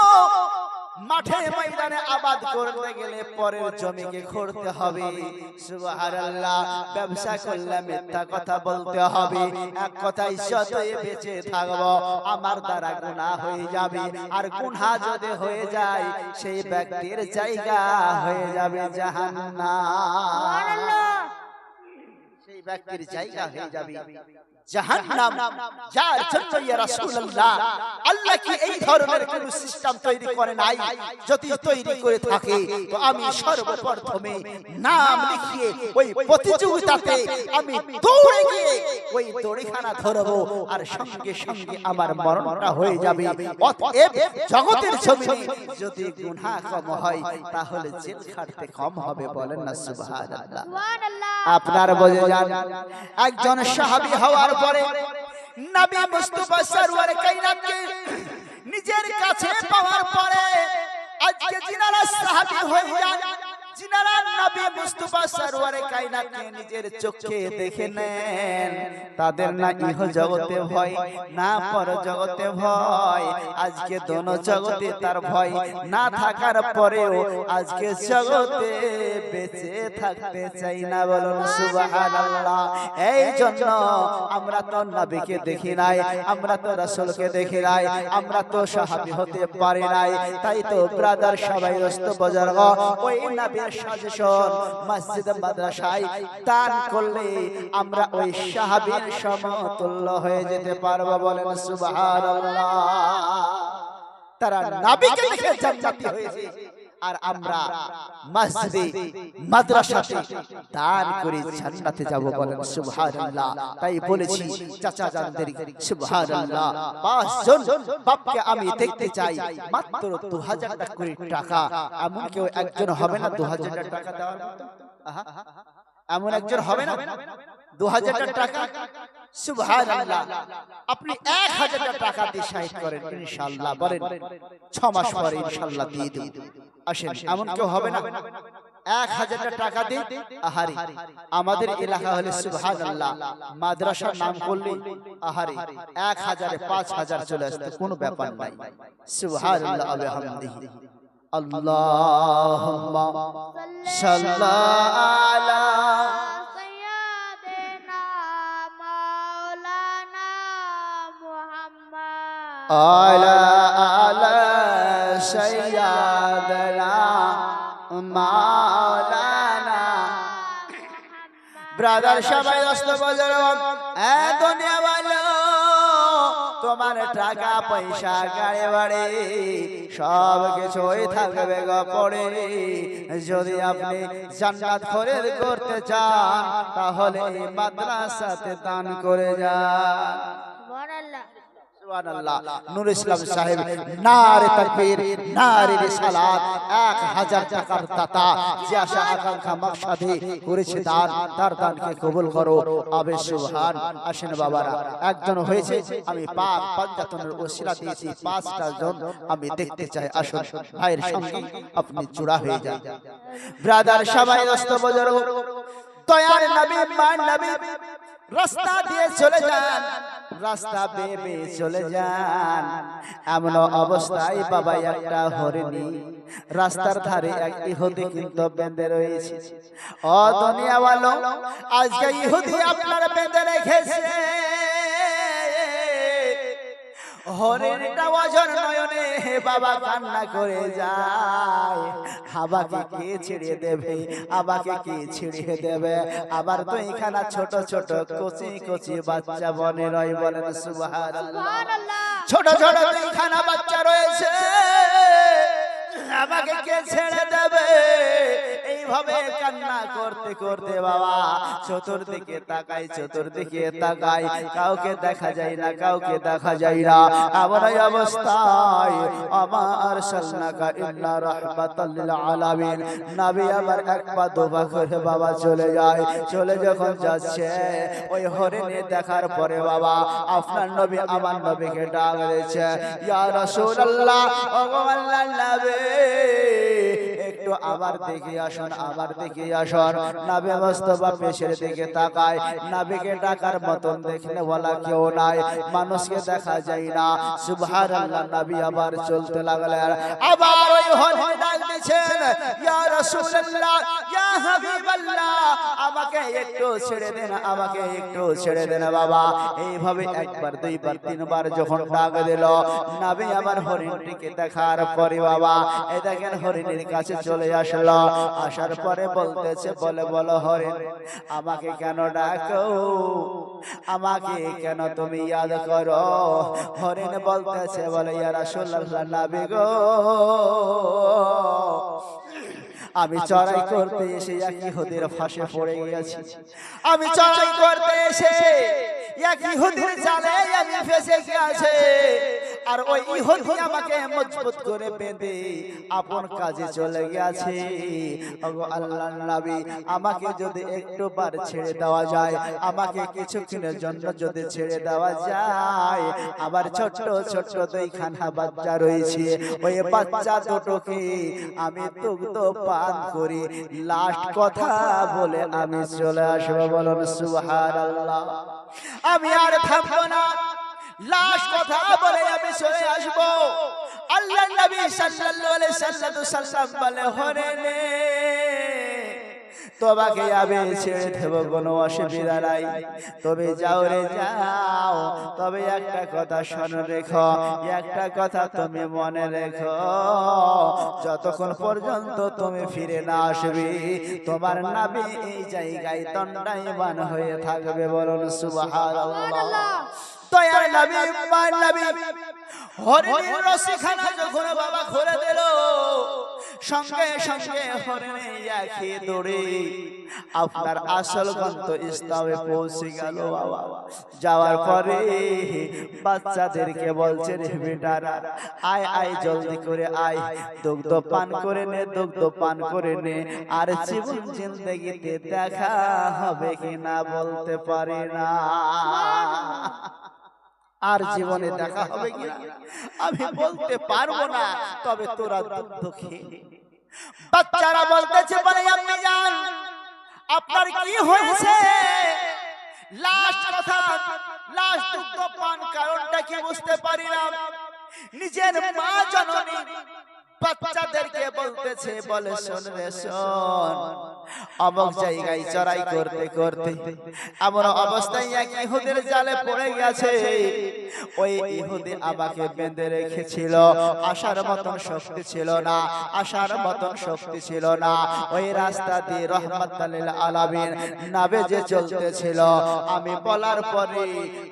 মাঠে ময়দানে আবাদ করতে গেলে পরের জমিকে খোঁড়তে হবে। সুবহানাল্লাহ। ব্যবসা করলে মিথ্যা কথা বলতে হবে। এক কথায় যতই বেঁচে থাকবো আমার দ্বারা গুনাহ হয়ে যাবে, আর গুনাহ যদি হয়ে যায় সেই ব্যক্তির জায়গা হয়ে যাবে জাহান্নাম। সেই ব্যক্তির জায়গা হয়ে যাবে জাহান্নাম। যার জন্য ইয়া রাসূলুল্লাহ আল্লাহ কি এই ধরনের কোন সিস্টেম তৈরি করে নাই? যদি তৈরি করে থাকে তো আমি সর্বপ্রথমে নাম লিখিয়ে ওই প্রতিযোগিতাতে আমি দৌড়ে গিয়ে ওই দড়িখানা ধরবো, আর সঙ্গে সঙ্গে আমার মরণটা হয়ে যাবে। অতএব জগতের জমিনে যদি গুনাহ কম হয় তাহলে জেল খাটতে কম হবে, বলেন না সুবহানাল্লাহ। আপনার বোঝে যান একজন সাহাবী হওয়ার পরে নবী মুস্তাফা সরওয়ার কায়নাতকে নিজের কাছে পাওয়ার পরে আজকে যিনারা সাহাবী হয়ে যান, যিনারা নবী মুস্তাফা সরওয়ার কায়নাতকে নিজের চোখে দেখে নেন, তাদের না ইহ জগতে ভয় না পর জগতে ভয়। আজকে দোনো জগতে তার ভয় না থাকার পরেও আজকে জগতে বেঁচে থাকতে চাই না, বলুন সুবহানাল্লাহ। এই জন্য আমরা তো নবীকে দেখি নাই, আমরা তো রাসূলকে দেখি নাই, আমরা তো সাহাবী হতে পারি নাই। তাই তো ব্রাদার সবাই দোস্ত বুজুর্গ ওই নবীর সাজেশন মসজিদ মাদ্রাসায় দান করলে আমরা ওই সাহাবীর সমতুল্য হয়ে যেতে পারবো, বলেন সুবহানাল্লাহ। তারা নবীকে দেখে জান্নাতি হয়েছে, আর আমরা মসজিদে মাদ্রাসাতে দান করে জান্নাতে যাব, বলেন সুবহানাল্লাহ। তাই বলেছি চাচা জানদের সুবহানাল্লাহ 5 জন বাপকে আমি দেখতে চাই মাত্র 2000 টাকা করে টাকা। এমন কেউ একজন হবে না 2000 টাকা দেওয়ার মতো? এমন একজন হবে না 2000 টাকা? সুবহানাল্লাহ। আপনি 1000 টাকা দিয়ে শাহিদ করেন ইনশাআল্লাহ, বলেন 6 মাস পরে ইনশাআল্লাহ দিয়ে দেব। আসেন, এমন কেউ হবে না 1000 টাকা দিয়ে? আহারে আমাদের এলাকা হলে সুবহানাল্লাহ মাদ্রাসার নাম করলে আহারে 1000 এ 5000 চলে আসতো, কোনো ব্যাপার নাই। সুবহানাল্লাহ ওয়া বিহামদিহি। আল্লাহুম্মা সাল্লি আলা আলা আলা সাইয়্যিদানা মাওলানা ব্রাদার সবাই দোস্ত বুজুর্গ এ দুনিয়া বলো তোমার টাকা পয়সা গাড়ি বাড়ি সব কিছুই থাকবে গো পড়ে যদি আপনি জান্নাত খরিদ করতে চান তাহলে এই মাদ্রাসাতে দান করে যান সুবহানাল্লাহ সুবহানাল্লাহ নূর ইসলাম সাহেব নারে তাকবীর নারে রিসালাত 1000 টাকার দাতা যে আশা আকাঙ্ক্ষা মাকসাদে করেছে দান তার দানকে কবুল করো আবে সুবহান আসেন বাবারা একজন হয়েছে আমি পাক পাঞ্জাতনের ওসিলা দিয়েছি 5টা জন আমি দেখতে চাই আসুন ভাইয়ের সঙ্গে আপনি জোড়া হয়ে যান ব্রাদার সবাই দোস্ত বুজুর্গ দয়ার নবী মান নবী রাস্তা দিয়ে চলে যান রাস্তা বেয়ে চলে যান এমন অবস্থায় বাবা একটা হরিণী রাস্তার ধারে এক ইহুদি কিন্তু বেঁধে রয়েছে ও দুনিয়া ওয়ালো আজকে ইহুদি আপনার বেঁধে রেখেছে হরিণটা ওজন নয়নে বাবা কান্না করে যায় আমাকে কে ছেড়ে দেবে আমাকে কে ছেড়ে দেবে আবার তো এখানে ছোট ছোট কচি কচি বাচ্চা বনে রয় বলেন সুবহানাল্লাহ ছোট ছোট দুইখানা বাচ্চা রয়েছে আমাকে কে ছেড়ে দেবে এইভাবে কান্না করতে করতে বাবা চতুর্দিকে তাকাই কাউকে দেখা যায় না কাউকে দেখা যায় না এমন অবস্থায় আমার সাল্লাকা ইল্লা রাহমাতাল লিল আলামিন নবী আমার একবার দোয়া করে বাবা চলে যায় চলে যখন যাচ্ছে ওই হরিণী দেখার পরে বাবা আপনার নবী আমার নবীকে ডাক দিয়েছে ইয়া রাসূলুল্লাহ ও আল্লাহর নবী একটু আবার দেখে আসুন নবী মুস্তাফা পেশের দিকে তাকায় নবীকে ডাকার মতন দেখলে ওয়ালা কেউ নাই মানুষকে দেখা যায় না সুবহানাল্লাহ নবী আবার চলতে লাগলেন আবার ওই হরিণ ডাক দিয়েছেন ইয়া রাসূলুল্লাহ ইয়া হাবিবাল্লাহ আমাকে একটু ছেড়ে দেন বাবা এইভাবে একবার দুইবার তিনবার যখন ডাক দিল নবী আমার হরিণটিকে দেখার পরে বাবা এই দেখেন হরিণের কাছে চলে আসলো আসার পরে বলতেছে বলো হরিণ আমাকে কেন ডাকো আমাকে কেন তুমি ইয়াদ করো হরিণ বলতেছে বলে ইয়া রাসূলুল্লাহ নবী গো আমি চড়াই করতে এসে এক ইহুদির ফাঁসে পড়ে গিয়েছি আমি চড়াই করতে এসে এক ইহুদির জালে আমি ফেসে গিয়েছি আর ওই ইহুদি আমাকে মজবুত করে বেঁধে আপন কাজে চলে গেছে ওগো আল্লাহর নবী আমাকে যদি একটুবার ছেড়ে দেওয়া যায় আমাকে কিছুক্ষণের জন্য যদি ছেড়ে দেওয়া যায় আবার ছোট ছোট দুইখানা বাচ্চা রয়েছে ওই বাচ্চা দুটোকে আমি দুগ্ধ পান করি লাস্ট কথা বলে আমি চলে আসবো বলুন সুবহানাল্লাহ আমি আর থামবো না লাস্ট কথা বলে আমি চলে আসবো আল্লাহর নবী সাল্লাল্লাহু আলাইহি সাল্লাম বলে হরিণে তোমাকে আমি ছেড়ে দেব কোনো অসুবিধা নাই তবে যাও রে যাও তবে একটা কথা শোনো রেখো একটা কথা তুমি মনে রেখো যতক্ষণ পর্যন্ত তুমি ফিরে না আসবে তোমার নবী এই জায়গায় দণ্ডায়মান হয়ে থাকবে বলুন সুবহানাল্লাহ দয়ার নবী মান নবী হরিণের রশিখানা যখন বাবা খুলে দিল সঙ্গে সঙ্গে হরিণে একই দৌড়ে আপনার আসল গন্তব্যস্থলে পৌঁছে গেল বাবা যাওয়ার পরে বাচ্চাদেরকে বলছে রে বেটারা আয় আয় জলদি করে আয় দুগ্ধ পান করে নে আর জীবন জিন্দেগিতে দেখা হবে কিনা বলতে পারি না আর জীবনে দেখা হবে কিনা আমি বলতে পারবো না তবে তোরা দুগ্ধ খেয়ে বাচ্চারা বলতেছে বলে আম্মি জান আপনার কি হয়েছে লাস্ট কথা লাস্ট দুগ্ধ পান কারণটা কি বুঝতে পারি না নিজের মা জননী বাচ্চাদেরকে বলতেছে, বলে শোন রে শোন, অমুক জায়গায় চড়াই করতে করতে এমন অবস্থায় এক ইহুদের জালে পড়ে গেছে। ওই ইহুদি আমাকে বেঁধে রেখেছিল, আসার মতন শক্তি ছিল না, আসার মতন শক্তি ছিল না। ওই রাস্তা দিয়ে রহমাতুল লিল আলামিন নাবে যে চলতেছিল, আমি বলার পরে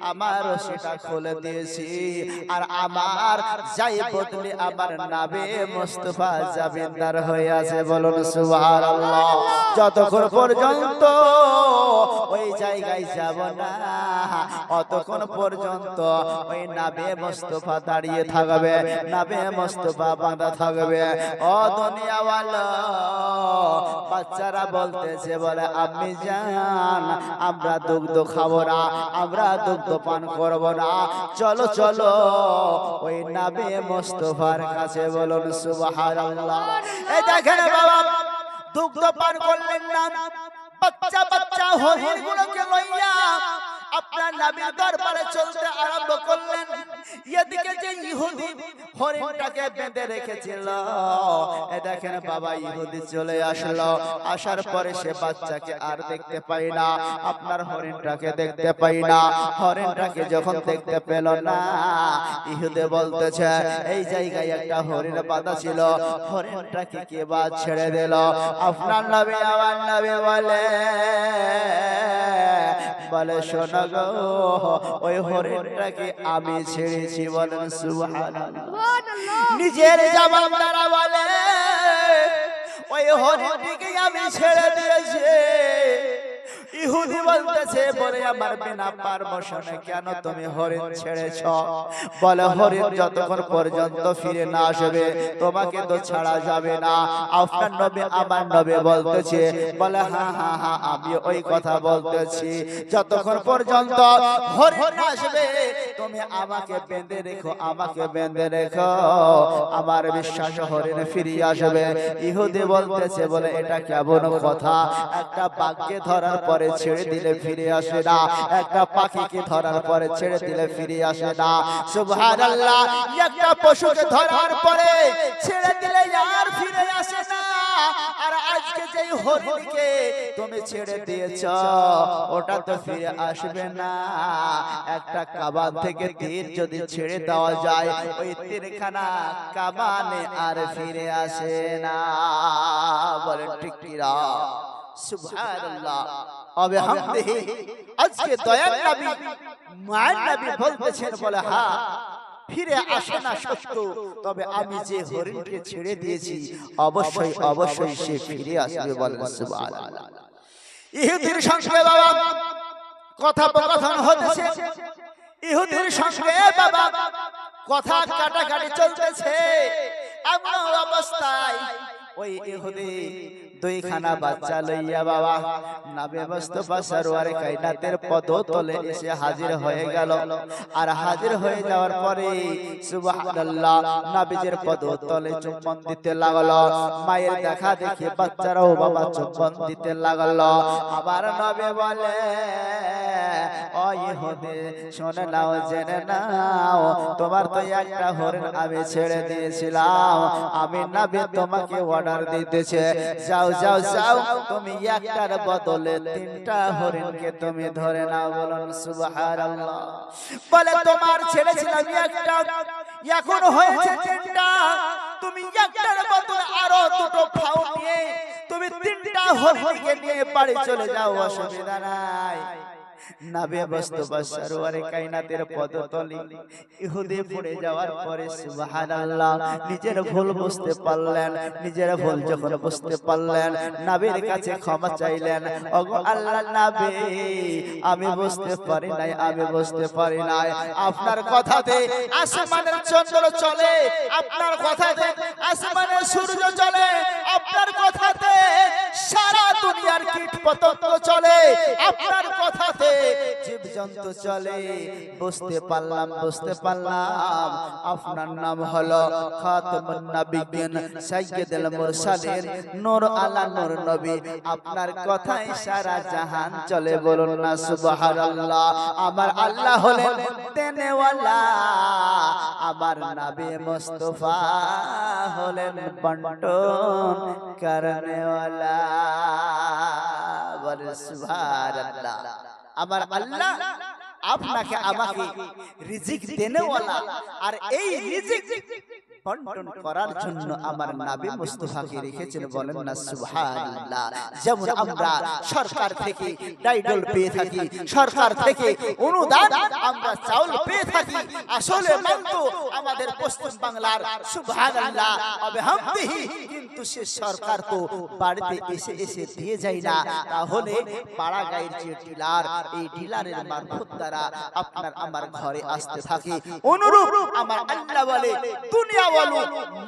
আমার রশিটা খুলে দিয়েছি, আর আমার যাই বদলে আমার নাবে মুস্তাফা জাবিনদার হয়ে আছে। বলুন সুবহানাল্লাহ। যতক্ষণ পর্যন্ত ওই জায়গায় যাব না, অতক্ষণ পর্যন্ত ওই নাবে মুস্তাফা দাঁড়িয়ে থাকবে, নাবে মুস্তাফা বাঁধা থাকবে। ও দুনিয়াওয়ালা, বাচ্চারা বলতেছে, বলে আম্মি জান, আমরা দুগ্ধ খাবো না, আমরা দুগ্ধ পান করব না, চলো চলো ওই নাবে মুস্তাফার কাছে। বলুন সুবহানাল্লাহ। এই দেখেন বাবা, দুগ্ধ পান করলেন না, বাচ্চা বাচ্চা হরিণগুলোকে লইয়া আপনার নবীর দরবারে চলতে আরম্ভ করলেন। এদিকে যে ইহুদি হরিণটাকে বেঁধে রেখেছিল, এ দেখেন বাবা, ইহুদি চলে আসলো। আসার পরে সে বাচ্চাকে আর দেখতে পাই না, আপনার হরিণটাকে দেখতে পাই না। হরিণটাকে যখন দেখতে পেল না, ইহুদি বলতেছে, এই জায়গায় একটা হরিণ বাঁধা ছিল, হরিণটাকে কে বা ছেড়ে দিল? আপনার নবী, আমার নবী বলে শোনো গো, ওই হরিণটাকে আমি ছেড়েছি। বলেন সুবহানাল্লাহ। নিজের জবান দ্বারা বলে, ওই হরিণটিকে আমি ছেড়ে দিয়েছি। ইহুদি বলতেছে, বলে আমার বিনা পারমিশনে কেন তুমি হরিণ ছেড়েছ? বলে হরিণ যতক্ষণ পর্যন্ত ফিরে না আসবে তোমাকে তো ছাড়া যাবে না। আপনার নবী, আমার নবী বলতেছে, বলে হ্যাঁ হ্যাঁ হ্যাঁ, আমি ওই কথা বলতেছি, যতক্ষণ পর্যন্ত হরিণ আসবে তুমি আমাকে বেঁধে রেখো, আমাকে বেঁধে রেখো, আমার বিশ্বাস হরিণ ফিরে আসবে। ইহুদি বলতেছে, বলে এটা কেমন কথা? একটা বাঘকে ধরার পরে ছেড়ে দিলে ফিরে আসে না, একটা পাখিকে ধরার পরে ছেড়ে দিলে ফিরে আসে না। সুবহানাল্লাহ। একটা পশুকে ধরার পরে ছেড়ে দিলে আর ফিরে আসে না, আর আজকে যেই হরিণকে তুমি ছেড়ে দিয়েছ ওটা তো ফিরে আসবে না। একটা কামান থেকে তীর যদি ছেড়ে দেওয়া যায়, ওই তীরখানা কামানে আর ফিরে আসে না। বলেন ঠিক কি না? সুবহানাল্লাহ। বিহামদিহি। আজকে দয়ার নবী, মায়ের নবী বলতেছেন, বলে হ্যাঁ ফিরে আসে না সত্য, তবে আমি যে হরিণকে ছেড়ে দিয়েছি অবশ্যই অবশ্যই সে ফিরে আসবে। বলেন সুবহানাল্লাহ। ইহুদির সঙ্গে বাবা কথোপকথন হতেছে, ইহুদির সঙ্গে বাবা কথা কাটাকাটি চলতেছে। এমন অবস্থায় ওই ইহুদি দুইখানা বাচ্চা লইয়া বাবা নবী মুস্তাফা সরওয়ারে কায়নাতের পদতলে এসে হাজির হয়ে গেল। আর হাজির হয়ে যাওয়ার পরে সুবহানাল্লাহ, নবীজির পদতলে চুম্বন দিতে লাগলো। মায়ের দেখা দেখে বাচ্চারাও বাবা চুম্বন দিতে লাগলো। আবার নবী বলে, ও ইহুদি শুনে নাও, জেনে নাও, তোমার তো একটা হরিণ আমি ছেড়ে দিয়েছিলাম, আমি নবী তোমাকে অর্ডার দিতেছে, যাও যাও যাও, তুমি একটার বদলে তিনটা হরিণকে তুমি ধরে নাও। বলুন সুবহানাল্লাহ। বলে তোমার ছেড়েছিলাম একটা, এখন হয়েছে তিনটা, তুমি একটার বদলে আরো দুটো খাও নিয়ে তুমি তিনটা হরিণকে নিয়ে বাড়ি চলে যাও, অসুবিধা নাই। নবী মুস্তাফা সরওয়ারে কায়নাতের পদতলে ইহুদি পড়ে যাওয়ার পরে সুবহানাল্লাহ নিজের ভুল বুঝতে পারলেন। নিজের ভুল যখন বুঝতে পারলেন, নবীর কাছে ক্ষমা চাইলেন। ওগো আল্লাহর নবী, আমি বুঝতে পারি নাই, আমি বুঝতে পারি নাই। আপনার কথাতে আসমানের চন্দ্র চলে, আপনার কথাতে আসমানের সূর্য চলে, আপনার কথাতে সারা দুনিয়ার কীট পতঙ্গ চলে, আপনার কথাতে জীবজন্তু পর্যন্ত চলে। বুঝতে পারলাম আপনার নাম হলো খাতামুন নবিয়্যিন সাইয়্যিদুল মুরসালিন নূর আলা নূর নবী। আপনার কথাই সারা জাহান চলে, বলুন না সুবহানাল্লাহ। আমার আল্লাহ হলেন দেনেওয়ালা, আমার নবী মুস্তাফা হলেন বন্টন করনেওয়ালা। বলে সুবহানাল্লাহ। আমার আল্লাহ আপনাকে আমাকে রিজিক দেনেওয়ালা, আর এই রিজিক বন্টন করার জন্য আমার নবী মুস্তাফাকে রেখেছেন, বলেন না সুবহানাল্লাহ। যেমন আমরা সরকার থেকে ডাইডল পেয়ে থাকি, সরকার থেকে অনুদান আমরা চাউল পেয়ে থাকি, আসলে মানতো আমাদের পশ্চিম বাংলার সুবহানাল্লাহ অবিহামদিহি, কিন্তু সে সরকার তো বাড়িতে এসে এসে দিয়ে যায় না। তাহলে পাড়া গায়ের যে ডিলার, এই ডিলারের মারফত দ্বারা আপনার আমার ঘরে আসতে থাকে। অনুরূপ আমার আল্লাহ বলে দুনিয়া বলো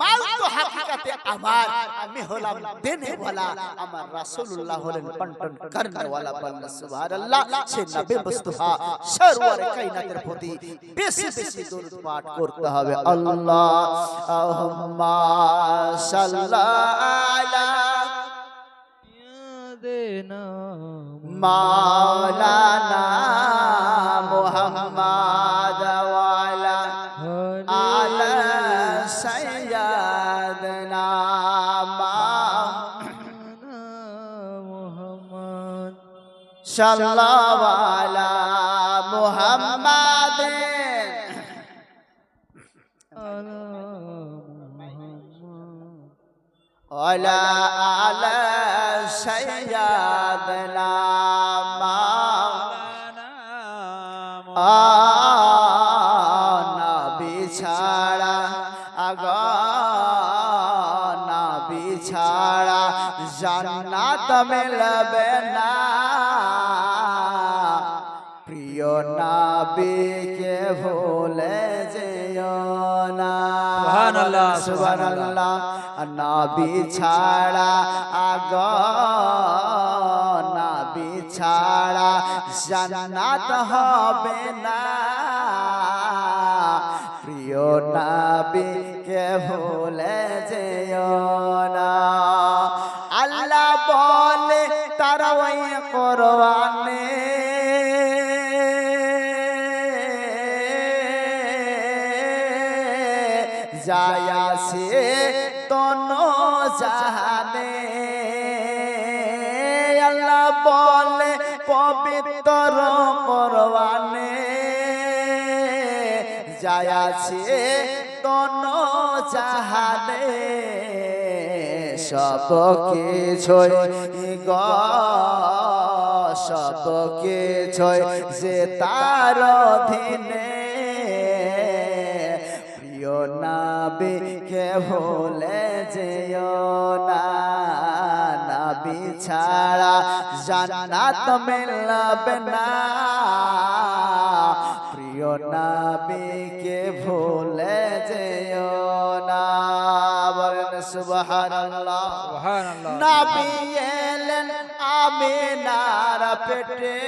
মাল তো হাকিকাতে আমার, আমি হলাম দেনেওয়ালা, আমার রাসূলুল্লাহ হলেন বন্টন করনেওয়ালা। বলেন সুবহানাল্লাহ। সে নবী মুস্তাফা সরওয়ারে কায়নাতের প্রতি বেশি বেশি দরুদ পাঠ করতে হবে। আল্লাহুম্মা সাল্লি আলা মাওলানা মুহাম্মাদ ওয়া আলা আলা সাইয়্যিদিনা মুহাম্মাদ সাল্লাল্লাহু আলা মুহাম্মাদ ওয়ালা আলা সাইয়্যিদিনা নবী ছাড়া নবী ছাড়া জান্নাত মিলবে না, প্রিয় নবীকে ভুলে যেও না। সুবহানাল্লাহ সুবহানাল্লাহ। নবী ছাড়া নবী ছাড়া জান্নাত হবে না, প্রিয় নবীকে ভুলে যেও না। আল্লাহ বলে তার ওই কোরআনে, যায়াছে তনো জাহানে। আল্লাহ বলে পবিত্র কোরআনে, যায়াছে তনো জাহানে। সব কিছুই সব কিছুই যে তার অধীনে, প্রিয় নবীকে ভুলে যেও না। নবী ছাড়া জান্নাত মিলবে না, প্রিয় নবীকে ভুলে যেও না। বলেন সুবহানাল্লাহ সুবহানাল্লাহ। নবী এলেন আমিনার পেটে,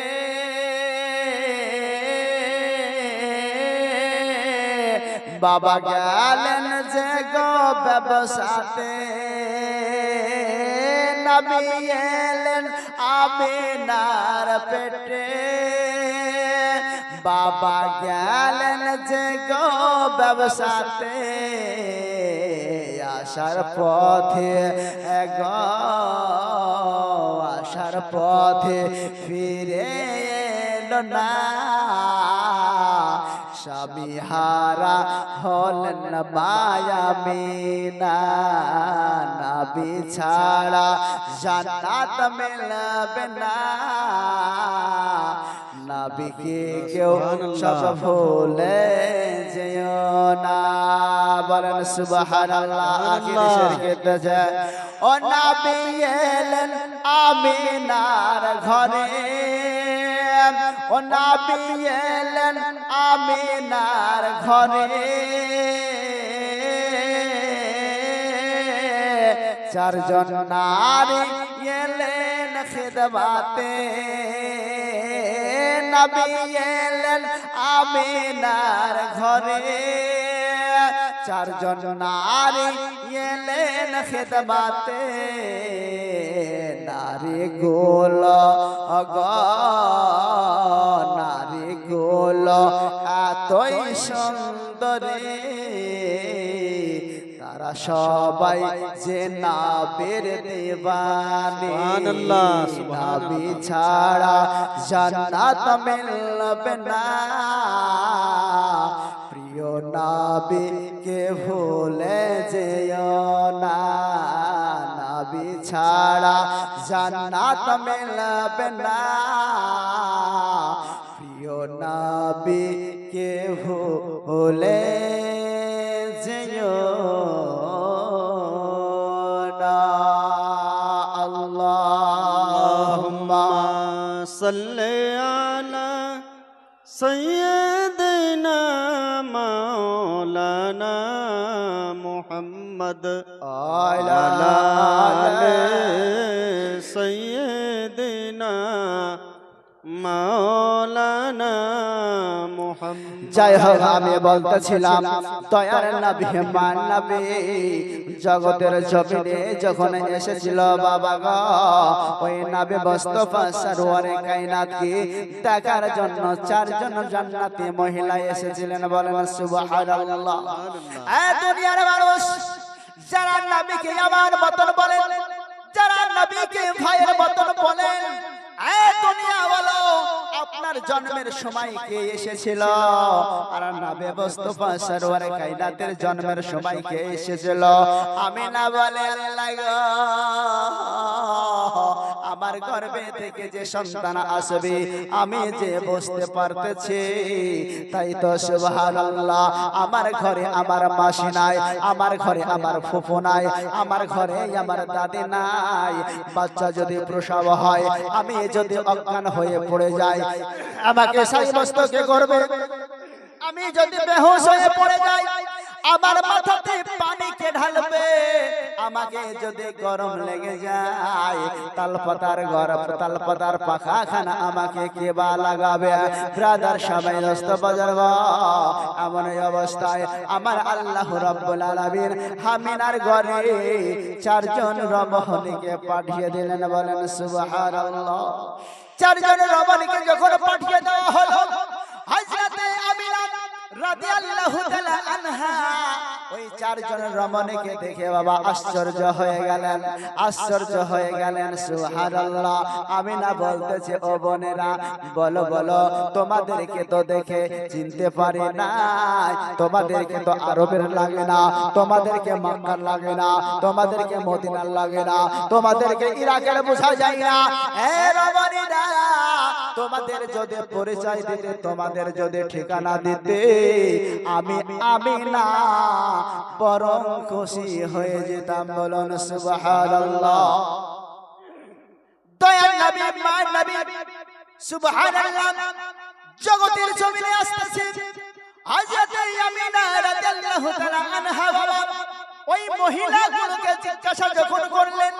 বাবা গেলেন যে গো ব্যবসাতে। নবী এলেন আমিনার পেটে, বাবা গেলেন যে গো ব্যবসাতে। আসার পথে আসার পথে ফিরে এলো না, স্বামী হারা হলেন মায়ামিনা। নবী ছাড়া জান্নাত মিলবে না, নবীকে কেউ সব ভুলে যেও না। বলেন সুবহানাল্লাহ। ও নবী এলেন আমিনার ঘরে, ও নবী এলেন আমিনার ঘরে। চারজন নারী এলেন খিদমাতে, নবী এলেন আমিনার ঘরে, চারজন নারী এলেন খেদমাতে, নারী গোল নারী গোল এতই সুন্দরী, তারা সবাই যে নবীর দিওয়ানি, নবী ছাড়া জান্নাত মিলবে না, প্রিয় নবীকে ভুলে যেও না, নবী ছাড়া জান্নাত মিলবে না, প্রিয় নবীকে ভুলে যেও না। আল্লাহুম্মা সাল্লি আলা সাইয়্যিদিনা মাওলানা মুহাম্মদ আলা আলি সাইয়্যিদিনা মাওলানা মুহাম্মদ। যাই হোক, আমি বলতেছিলাম দয়ার নবী মান নবী জগতের জমিনে যখন এসেছিল বাবা গো, ওই নবী মুস্তাফা সরওয়ারে কায়নাত কি দেখার জন্য চারজন জান্নাতি মহিলা এসেছিলেন। বলেন সুবহানাল্লাহ। এই দুনিয়ার মানুষ যারা নবীকে আমার মতন বলেন, যারা নবীকে ভাইয়ের মতন বলেন, এই দুনিয়া বলো আপনার জন্মের সময় কে এসেছিল? আর নবী মুস্তাফা সরওয়ারে কায়নাতের জন্মের সময় কে এসেছিল? আমিনা বলে আল্লাহ গো, আমার গর্ভে থেকে যে সন্তান আসবে আমি যে বুঝতে পারতেছি, তাই তো সুবহানাল্লাহ। আমার ঘরে আমার মাসি নাই, আমার ঘরে আমার ফুফু নাই, আমার ঘরে আমার দাদি নাই। বাচ্চা যদি প্রসব হয়, আমি যদি অজ্ঞান হয়ে পড়ে যাই, আমাকে সাব্যস্ত কে করবে? আমি যদি বেহুশ হয়ে পড়ে যাই, আমার মাথাতে পানি কে ঢালবে? আমাকে যদি গরম লেগে যায়, তালপাতার গরম তালপাতার পাখা খানা আমাকে কে বা লাগাবে? ব্রাদার সবাই দোস্ত বাজার, এমন অবস্থায় আমার আল্লাহ রাব্বুল আলামিন আমিনার ঘরে চারজন রমণীকে পাঠিয়ে দিলেন। বলেন সুবহানাল্লাহ। চারজন রমণীকে যখন পাঠিয়ে দেওয়া হলো, হযরতে আমিনা রাদিয়াল্লাহু তাআলা আনহা ওই চারজন রমণীকে দেখে বাবা আশ্চর্য হয়ে গেলেন, আশ্চর্য হয়ে গেলেন। সুবহানাল্লাহ। আমিনা বলতেছে, ও বোনেরা বলো বলো, তোমাদেরকে তো দেখে চিনতে পারি না, তোমাদেরকে তো আরবের লাগে না, তোমাদেরকে মক্কার লাগে না, তোমাদেরকে মদিনার লাগে না, তোমাদেরকে ইরাকের বোঝা যায় না। হে রমণীরা, তোমাদের যদি পরিচয় দিতে, তোমাদের যদি ঠিকানা দিতে, আমি আমিনা বরং খুশি হয়ে যেতাম। বলুন সুবহানাল্লাহ। দয়ার নবী মান নবী সুবহানাল্লাহ জগতের জমিনে আসতেছে। হযরতে আমিনা রাদিয়াল্লাহু তাআলা আনহা বাবা ওই মহিলাগুলোকে জিজ্ঞাসা যখন করলেন,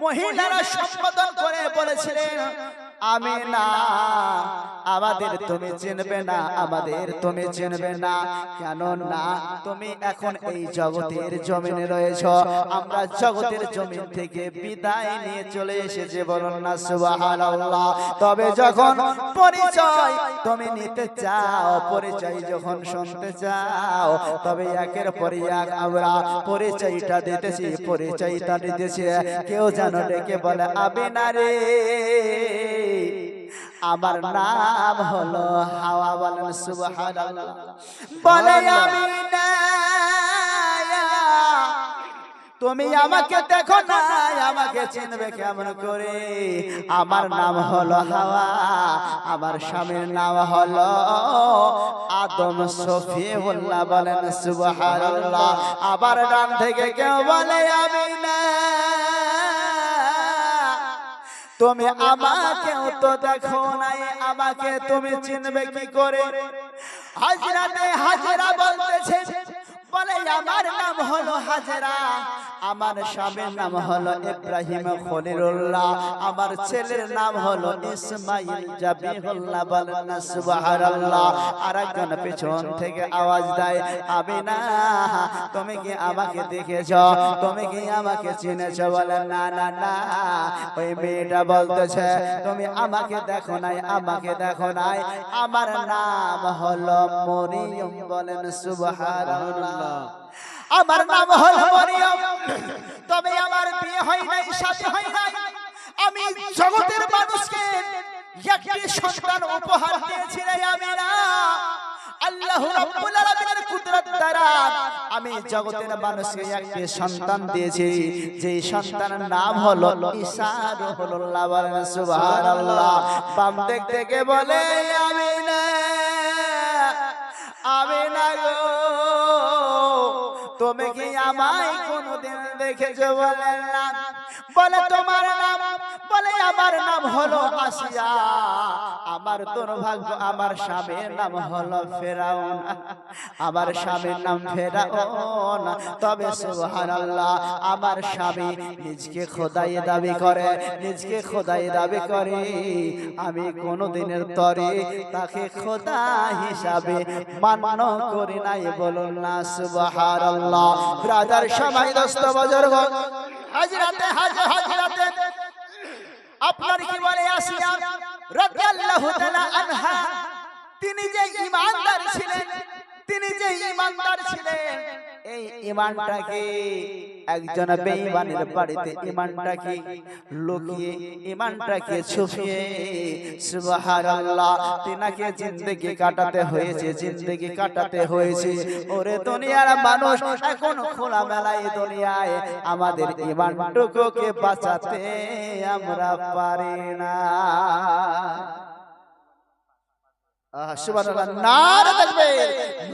মহিলারা সম্বোধন করে বলেছিলেন, আমিনা আমাদের তুমি চিনবে না, আমাদের তুমি চিনবে না। কেন না? তুমি এখন এই জগতের জমিনে রয়েছো, আমরা জগতের জমিন থেকে বিদায় নিয়ে চলে এসেছি। বলুন না সুবহানাল্লাহ। তবে যখন পরিচয় তুমি নিতে চাও, পরিচয় যখন শুনতে চাও, তবে একের পর এক আমরা পরিচয়টা দিতেছি, পরিচয়টা দিতেছি। কেউ যেন ডেকে বলে, আমিনা রে, আমার নাম হলো হাওয়া। বলেন সুবহানাল্লাহ। বলে, আমিনা তুমি আমাকে দেখো না, আমাকে চিনবে কেমন করে? আমার নাম হলো হাওয়া, আমার স্বামীর নাম হলো আদম সফিউল্লাহ। বলেন সুবহানাল্লাহ। আবার ডান থেকে কেউ বলে, আমিনা তুমি আমাকেও তো দেখো নাই, আমাকে তুমি চিনবে কি করে? হযরতে হাজেরা বলতেছে, বলে আমার নাম হলো হাজেরা, আমার স্বামীর নাম হলো ইব্রাহিম খলিলুল্লাহ, আমার ছেলের নাম হলো ইসমাইল জাবিহুল্লাহ। বলেন না সুবহানাল্লাহ। আরেকজন পেছন থেকে আওয়াজ দেয়, আমিনা তুমি কি আমাকে দেখেছো, তুমি কি আমাকে চিনেছো? বলেন না না না। ওই মেয়েটা বলতেছে, তুমি আমাকে দেখো নাই, আমাকে দেখো নাই, আমার নাম হলো মরিয়ম। বলেন সুবহানাল্লাহ। আমার নাম হলো মরিয়ম, তবে আমার বিয়ে হয় নাই, শাদী হয় নাই। আমি জগতের মানুষকে একটি সন্তান উপহার দিয়েছি রে আমিনা। আল্লাহ রাব্বুল আলামিনের কুদরত দ্বারা আমি জগতের মানুষকে একটি সন্তান দিয়েছি, যেই সন্তানের নাম হলো ঈসা রূহুল্লাহ। বলেন সুবহানাল্লাহ। বাম দিক থেকে বলে, আমিনা আমিনা গো, তুমি কি আমায় কোনদিন দেখেছো? বলেন না। বলে তোমার নাম? বলে আমার নাম হলো আসিয়া। আমার দুর্ভাগ্য, আমার স্বামীর নাম হলো ফেরাউন, আমার স্বামীর নাম ফেরাউন। তবে সুবহানাল্লাহ, আমার স্বামী নিজকে খোদাই দাবি করে, নিজকে খোদাই দাবি করে। আমি কোনদিনের তরে তাকে খোদা হিসাবে মান্য করি নাই। বলুন না সুবহানাল্লাহ। ব্রাদার সবাই দোস্ত বুজুর্গ, হাজরাতে হাজরাতে আপনার কি বলে আসিয়া রাদিয়াল্লাহু তাআলা আনহা, তিনি যে ঈমানদার ছিলেন, তিনি যে ঈমানদার ছিলেন, এই ঈমানটাকে একজন বেঈমানের বাড়িতে ঈমানটাকে লুকিয়ে, ঈমানটাকে ছুপিয়ে সুবহানাল্লাহ তিনাকে জিন্দেগি কাটাতে হয়েছে, জিন্দেগি কাটাতে হয়েছে। ওরে দুনিয়ার মানুষ, এখন খোলামেলায় দুনিয়ায় আমাদের ঈমানটুকুকে বাঁচাতে আমরা পারি না। সুবহানাল্লাহ। নারে তাকবীর,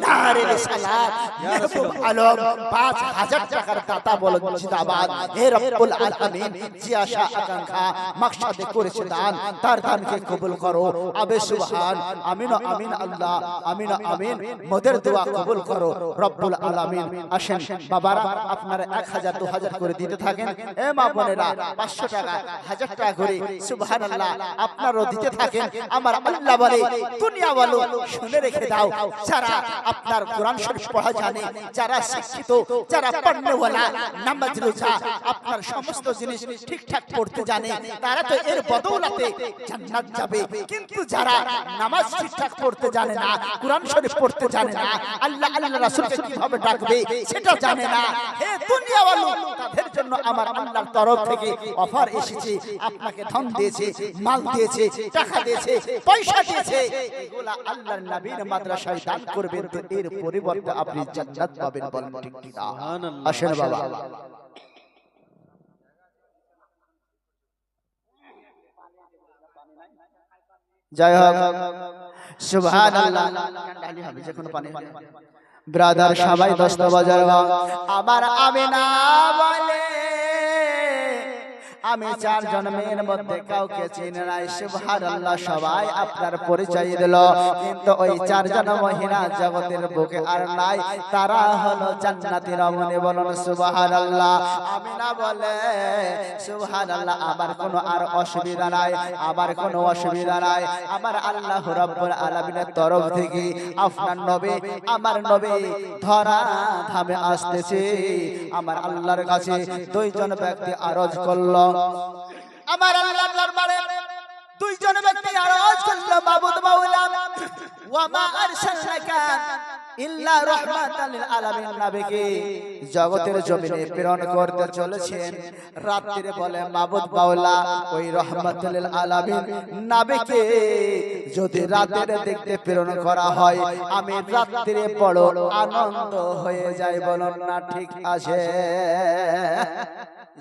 নারে রিসালাত। মেহবুব আলম 5000 টাকার দাতা বলেন জিন্দাবাদ। হে রব্বুল আলামিন, যে আশা আকাঙ্ক্ষা মাকসাদে করেছে দান, তার দানকে কবুল করো। আবে সুবহান, আমিন আমিন আল্লাহ, আমিন আমিন। মোদের দোয়া কবুল করো রব্বুল আলামিন। আসেন বাবারা, আপনারা 1000 2000 করে দিতে থাকেন। এ মা বোনেরা 500 টাকা 1000 টাকা করে সুবহানাল্লাহ আপনারাও দিতে থাকেন। আমার আল্লাহ বলে, দুনিয়া বলো শুনে রেখে দাও, যারা আপনার কোরআন শরীফ পড়া জানে, যারা শিক্ষিত, যারা পড়নেওয়ালা, নামাজ রোজা আপনার সমস্ত জিনিস ঠিকঠাক পড়তে জানে, তারা তো এর বদৌলতে জান্নাত যাবে। কিন্তু যারা নামাজ ঠিকঠাক পড়তে জানে না, কোরআন শরীফ পড়তে জানে না, আল্লাহ আল্লাহ রাসূলকে কিভাবে ডাকবে সেটা জানে না, হে দুনিয়া বলো, তাদের জন্য আমার আল্লাহর তরফ থেকে অফার এসেছে। আপনাকে ধন দিয়েছে, মাল দিয়েছে, টাকা দিয়েছে, পয়সা দিয়েছে, এগুলা আল্লাহর নবীর মাদ্রাসায় দান করবেন, তো এর পরিবর্তে আপনি জান্নাত পাবেন। বলেন ঠিক কি না? আসেন বাবা। জয় হোক সুবহানাল্লাহ। ব্রাদার সবাই দোস্ত বাজার, আমার আমিনা বলে, আমি 4 জন্মের মধ্যে কাউকে চিনি নাই। সুবহানাল্লাহ। সবাই আপনার পরিচয় দিল, কিন্তু ওই 4 জন মহিলা জগতের বুকে আর নাই, তারা হলো জান্নাতি রমণী। বলুন সুবহানাল্লাহ। আমিনা বলে, সুবহানাল্লাহ, আমার কোনো আর অসুবিধা নাই, আমার কোনো অসুবিধা নাই। আমার আল্লাহ রাব্বুল আলামিনের তরফ থেকে আপনার নবী, আমার নবী ধরা ধামে আসতেছে। আমার আল্লাহর কাছে 2 জন ব্যক্তি আরজ করল, আমার আল্লাহর দরবারে 2 জন ব্যক্তি আরজ করল, মাবুদ মাওলা, ওয়া মা আরসালনাকা ইল্লা রাহমাতাল লিল আলামিন, নবীকে জগতের জমিনে প্রেরণ করতে চলেছেন। রাত্রিরে বলে, মাবুদ মাওলা, ওই রাহমাতুল লিল আলামিন নবীকে যদি রাতের দেখতে প্রেরণ করা হয়, আমি রাত্রিরে বড় আনন্দ হয়ে যাই। বলুন না ঠিক আছে?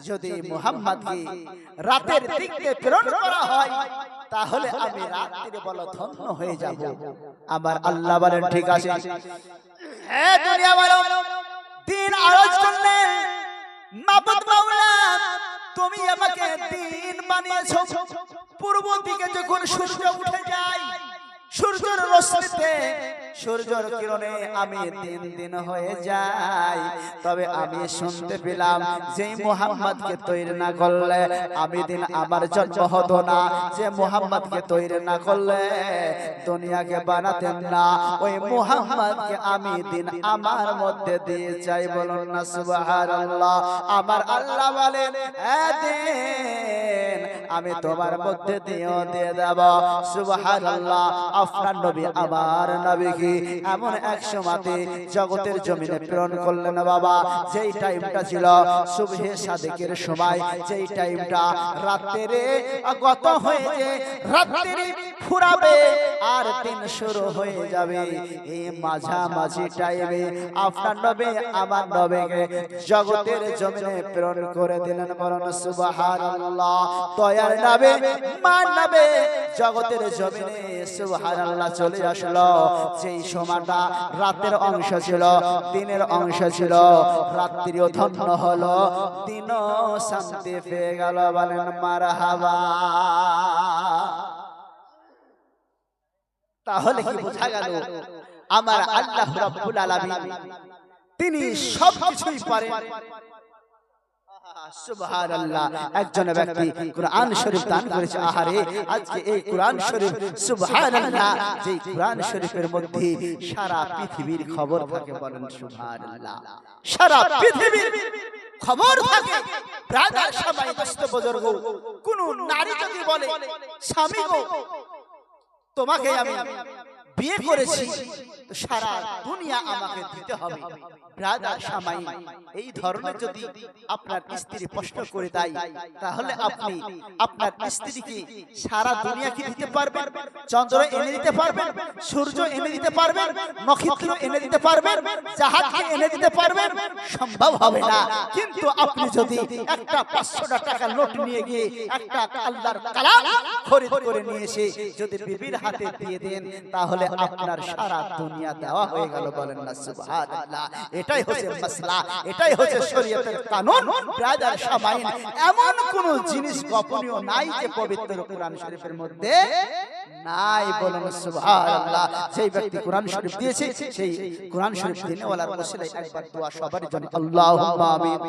যদি মুহাম্মদকে রাতের দিকে প্রেরণ করা হয়, তাহলে আমি রাত্রিরে বলো ধন্য হয়ে যাব। আমার আল্লাহ বলেন ঠিক আছে। হ্যাঁ দুনিয়া বলো, দিন আরজ করলেন, মাবুদ মাওলা, তুমি আমাকে দিন বানিয়েছো। পূর্ব দিকে যখন সূর্য উঠে যায়, সূর্যের রশ্মিতে সূর্যের কিরণে আমি দিন দিন হয়ে যাই, তবে আমি শুনতে পেলাম যে মুহাম্মদকে তৈরি না করলে আমি দিন আমার জন্ম হতো না, যে মুহাম্মদকে তৈরি না করলে দুনিয়াকে বানাতেন না, ওই মুহাম্মদকে আমি দিন আমার মধ্যে দিয়ে চাই। বলুন না সুবহানাল্লাহ। আমার আল্লাহ বলেন দিন আমি তোমার মধ্যে দিয়ে দেব। সুবহানাল্লাহ। আপনার নবী আমার নবীকে এমন এক সময়তে জগতের জমিনে প্রেরণ করলেন বাবা, যেই টাইমটা ছিল সুবহে সাদেকের সময়, যেই টাইমটা রাত্রে গত হয়ে যে রাত্রি ফুরাবে আর দিন শুরু হয়ে যাবে, এই মাঝামাঝি টাইমে আপনার নবী আমার নবীকে জগতের জমিনে প্রেরণ করে দিলেন। বলুন সুবহানাল্লাহ। দয়ার নবী মান নবী জগতের জমিনে সুবহানাল্লাহ চলে আসলো। যেই সময়টা রাতের অংশ ছিল, দিনের অংশ ছিল, রাত্রিও ধন্য হলো, দিনও শান্তি পেয়ে গেল। বলেন মারহাবা। তাহলে কি বোঝা গেল? আমার আল্লাহ রাব্বুল আলামিন তিনি সবকিছুই পারেন। সুবহানাল্লাহ। একজন ব্যক্তি কুরআন শরীফ দান করেছে। আহারে আজকে এই কুরআন শরীফ সুবহানাল্লাহ, যে কুরআন শরীফের মধ্যে সারা পৃথিবীর খবর থাকে। বলেন সুবহানাল্লাহ। সারা পৃথিবীর খবর থাকে। ব্রাদার সবাই দোস্ত বুজুর্গ, কোন নারী যদি বলে স্বামী গো তোমাকে আমি বিয়ে করেছি, তো সারা দুনিয়া আমাকে দিতে হবে। ব্রাদার সামাই এই ধরনের যদি আপনার স্ত্রী প্রশ্ন করে দেয়, তাহলে আপনি আপনার স্ত্রীকে সারা দুনিয়া কি দিতে পারবেন? চন্দ্র এনে দিতে পারবেন, সূর্য এনে দিতে পারবেন, নক্ষত্র এনে দিতে পারবেন, জাহাজকে এনে দিতে পারবেন? সম্ভব হবে না। কিন্তু আপনি যদি একটা 500 টাকার নোট নিয়ে গিয়ে একটা আল্লাহর কালাম খরিদ করে নিয়ে এসে যদি বিবির হাতে দিয়ে দেন, তাহলে আপনার সারা দুনিয়া দেওয়া হয়ে গেল। বলেন না সুবহানাল্লাহ। এটাই হচ্ছে মাসলা, এটাই হচ্ছে শরীয়তের কানুন। ব্রাদার সামাইন এমন কোন জিনিস গোপনীয় নাই যে পবিত্র কোরআন শরীফের মধ্যে নাই। বলেন সুবহানাল্লাহ। সেই ব্যক্তি কোরআন শরীফ দিয়েছে, সেই কোরআন শরীফ দিনে ওয়ালার ওসিলায় একবার দোয়া সবার জন্য আল্লাহুম্মা আমিন।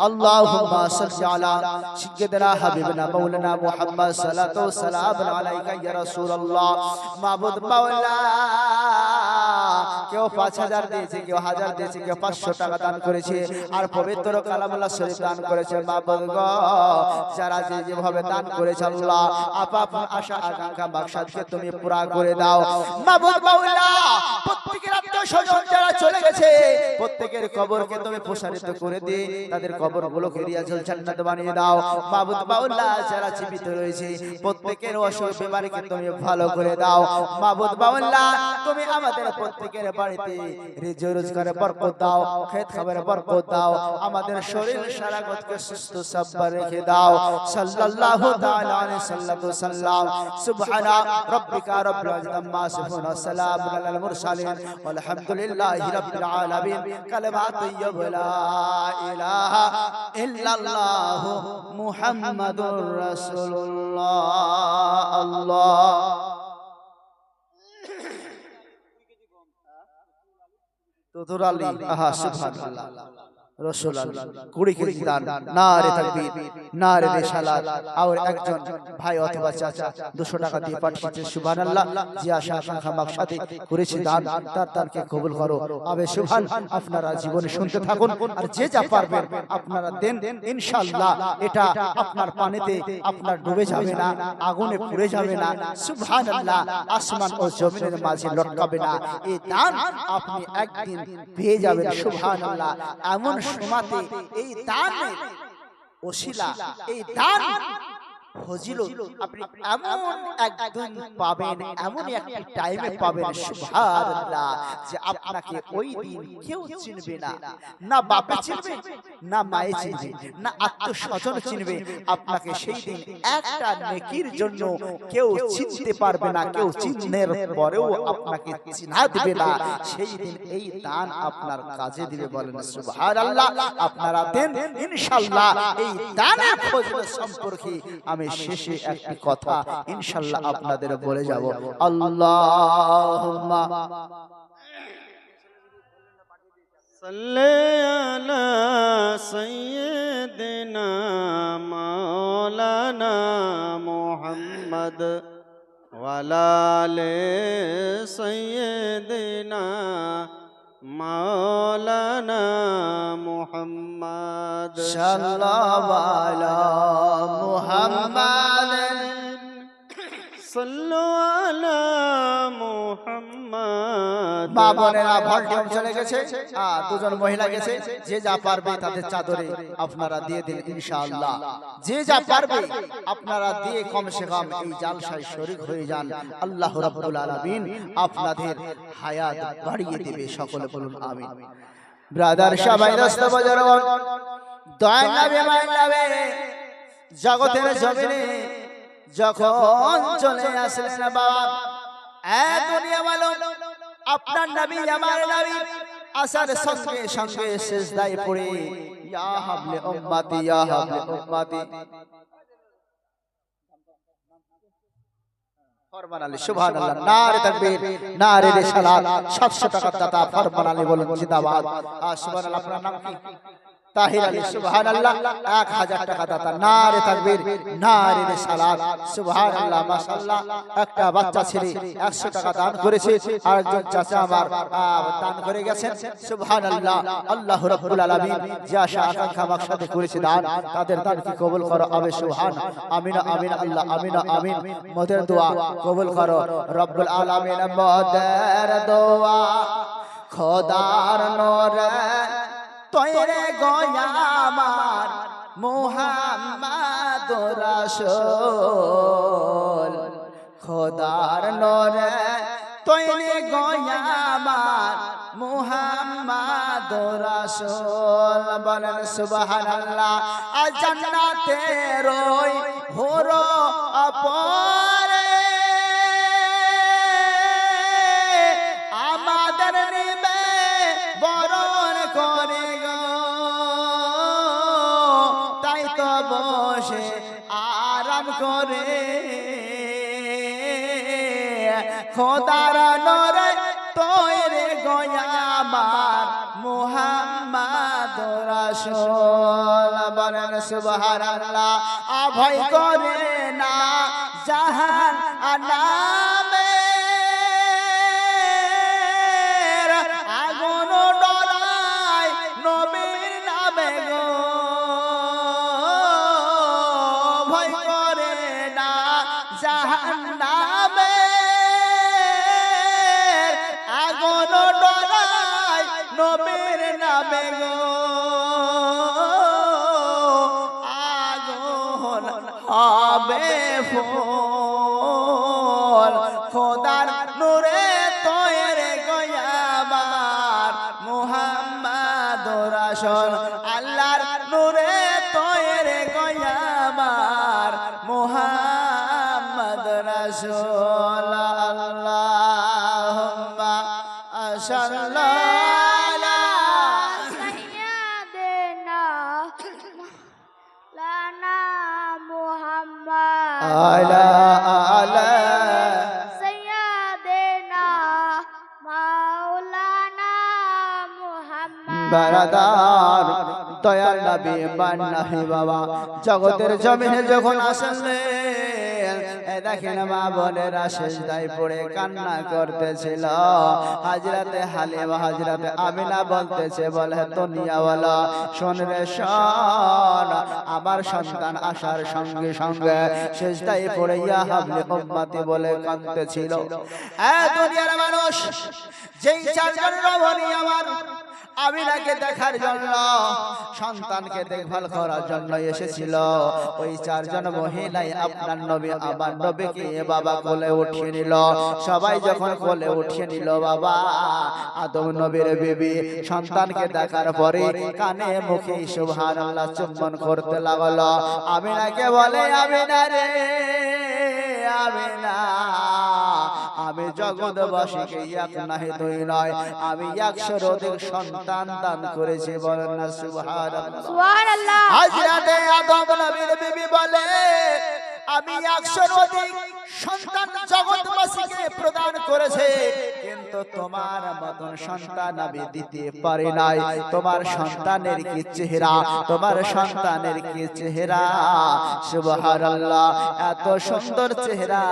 আল্লাহুম্মা সাল্লি আলা সাইয়্যিদিনা হাবিবিনা মাওলানা মুহাম্মদ সাল্লাল্লাহু আলাইহি ওয়াসাল্লাম আলাইকা ইয়া রাসূলুল্লাহ। মাবুদ মাওলা, কেউ 5000 দিয়েছে, কেউ 1000 দিয়েছে, কেউ 500 টাকা দান করেছে, আর পবিত্র কালামুল্লাহ শরীফ দান করেছে। মাবুদ গো, যারা যেভাবে দান করেছে আল্লাহ, আপন আশা আকাঙ্ক্ষা মাকসাদকে তুমি পুরা করে দাও। মাবুদ মাওলা, প্রত্যেকের আত্মীয়স্বজন যারা চলে গেছে, প্রত্যেকের কবরকে তুমি প্রসারিত করে দিয়ে তাদের কবরগুলোকে রিয়াজুল জান্নাত বানিয়ে দাও। মাবুদ মাওলা, যারা জীবিত রয়েছে, প্রত্যেকের অসুখ বিমারকে তুমি ভালো করে দাও। মাবুদ মাওলা, তুমি আমাদের প্রত্যেকের বাড়িতে রিজিক রোজগারে বরকত দাও, খেত খাবারে বরকত দাও, আমাদের শরীর সারাগতকে সুস্থ সাব্বার রেখে দাও। সাল্লাল্লাহু তাআলা আলাইহি সাল্লাম। সুবহানা রাব্বিকা রাব্বিল ইজ্জাতি আম্মা ইয়াসিফুন ওয়া সালামুন আলাল মুরসালিন ওয়ালহামদুলিল্লাহি রাব্বিল আলামিন। কালিমাত তাইয়্যিবা লা ইলাহা ইল্লাল্লাহ মুহাম্মাদুর রাসূলুল্লাহ। আল্লাহ তোদরালি। আহা সুবহানাল্লাহ। রসুল কুড়ি কেজি দান, নারে তাকবীর, নারে রিসালাত। আর একজন ভাই অথবা চাচা 200 টাকা দিয়ে পাঠিয়েছে। সুবহানাল্লাহ। যে আশা আকাঙ্ক্ষা মাকসাদে করেছে দান, তার দানকে কবুল করো। আবে সুবহান। আপনারা জীবনে শুনতে থাকুন, আর যে যা পারবেন আপনারা দেন। ইনশাআল্লাহ এটা আপনার পানিতে আপনার ডুবে যাবে না, আগুনে পুড়ে যাবে না। সুবহানাল্লাহ। আসমান ও জমিনের মাঝে লটকাবে না। এই দান আপনি একদিন পেয়ে যাবেন। সুবহানাল্লাহ। এমন সময়তে এই দানের ওসিলা, এই দান ফজিলত আপনি এমন একদিন পাবেন, এমন একটি টাইমে পাবেন সুবহানাল্লাহ, যে আপনাকে ওই দিন কেউ চিনবে না। না বাপে চিনবে, না মায়ে চিনবে, না আত্মীয়স্বজন চিনবে। আপনাকে সেই দিন একটা নেকির জন্য কেউ চিনতে পারবে না, কেউ চিহ্নের পরেও আপনাকে চিনা দিবে না। সেই দিন এই দান আপনার কাজে দিবে। বলেন সুবহানাল্লাহ। আপনারা দেন, ইনশাআল্লাহ এই দানের ফজিলত সম্পর্কে আমি আমি শেষে একটি কথা ইনশাআল্লাহ আপনাদের বলে যাব। আল্লাহুম্মা সাল্লি আলা সাইয়্যিদিনা মাওলানা মুহাম্মদ ওয়া আলা আলি সাইয়্যিদিনা মাওলানা মুহাম্মদ সাল্লাল্লাহু আলা মুহাম্মাদিন সাল্লু আলা মুহাম্মদ। মা বোনেরা ভলিউম চলে গেছে, দুজন মহিলা গেছে, যে যা পারবে তাদের চাদরে আপনারা দিয়ে দিন ইনশাআল্লাহ। যে যা পারবে আপনারা দিয়ে কমসে কম এই জালসায় শরীক হয়ে যান। আল্লাহ রাব্বুল আলামিন আপনাদের হায়াত বাড়িয়ে দেবে, সকলে বলুন আমিন। ব্রাদার সবাই দোস্ত বুজুর্গ, দয়াল নবী মায়ের নবী জগতের জমিনে যখন চলে আসলেন বাবা, দুনিয়া বলো আপনার নবী আমার নবী আসার সঙ্গে সঙ্গে সিজদায় পড়ে ইয়া হাবলে উম্মতি ইয়া হাবলে উম্মতি ফরমান আলী সুবহানাল্লাহ, নারে তাকবীর নারে রিসালাত। 700 টাকা দাতা ফরমান আলী বলুন জিন্দাবাদ। সুবহানাল্লাহ। আপনার নাম কি? তাহির আলী সুবহানাল্লাহ। 1000 টাকা দাতা, নারে তাকবীর নারে রিসালাত। সুবহানাল্লাহ মাশাআল্লাহ। একটা বাচ্চা ছেলে 100 টাকা দান করেছে, আরেকজন চাচা আমার দান করে গেছেন। সুবহানাল্লাহ। আল্লাহ রাব্বুল আলামিন যা আশা আকাঙ্ক্ষা মাকসাদে করেছে দান, তাদের দানকে কবুল করো। আমিন সুবহান আমিন আমিন আল্লাহ আমিন আমিন। মোদের দোয়া কবুল করো রব্বুল আলামিন। মোদের দোয়া খোদার নূরে তৈরে গোয়া আমার মুহাম্মাদুর রাসূল, খোদার নূরে তৈরে গোয়া আমার মুহাম্মাদুর রাসূল। বলেন সুবহানাল্লাহ। আজ জান্নাতের ওই হুর অপরে আমাদের নিবে বরণ করে গো, তাই তো বসে আরাম করে খোদার নূরে তৈরি গোয়া আমার মুহাম্মাদুর রাসূল। বলেন সুবহানাল্লাহ। ভয় করে না জাহান নামে আগুন ডরায় নবীর নামে গো, ভয় করে না জাহান্নামে আগুন ডরায় নবীর নামে গো, আগুন হবে ফুল খোদার নূরে তৈরি গোয়া আমার মুহাম্মাদুর রাসূল। আল্লাহর নূরে তৈরি গোয়া আমার মুহাম্মাদুর রাসূল। আল্লাহুম্মা সাল্লি আলা সাইয়্যিদিনা লানা মুহাম্মদ আলা আলা সাইয়্যিদিনা মাওলানা মুহাম্মদ। বারাদার দয়াল নবী বান্নাহি বাবা জগতের জমিনে যখন আসলেন, দেখেন মা বোনেরা সিজদায় পড়ে কান্না করতেছিল। হযরতে হালিমা হযরতে আমিনা বলতেছে, বলে দুনিয়াওয়ালা শোন রে শোন, আমার সন্তান আসার সঙ্গে সঙ্গে সিজদায় পড়ে ইয়া হাবলি উম্মতি বলে কাঁদতেছিল। দুনিয়ার মানুষ যেই চারজন রমণী আমার আমিনাকে দেখার জন্য, সন্তানকে দেখভাল করার জন্য এসেছিল, ওই চারজন মহিলাই আপনার নবী আমার নবীকে বাবা কোলে উঠিয়ে নিল। সবাই যখন কোলে উঠিয়ে নিল বাবা, আদম নবীর বিবি সন্তানকে দেখার পরে কানে মুখে সুবহানাল্লাহ চুম্বন করতে লাগলো। আমিনাকে বলে, আমিনা রে আমিনা, আমি জগৎবাসীকে এক নাহি দুই নয়, আমি 100 অধিক সন্তান দান করেছি। বলেন না সুবহানাল্লাহ। সুবহানাল্লাহ। হযরতে আদম নবীর বিবি বলে, আমি 100 অধিক সন্তান জগৎবাসীকে প্রদান করেছে, কিন্তু তোমার মতন সন্তান আমি দিতে পারি নাই। তোমার সন্তানের কি চেহারা, তোমার সন্তানের কি চেহারা, সুবহানাল্লাহ, এত সুন্দর চেহারা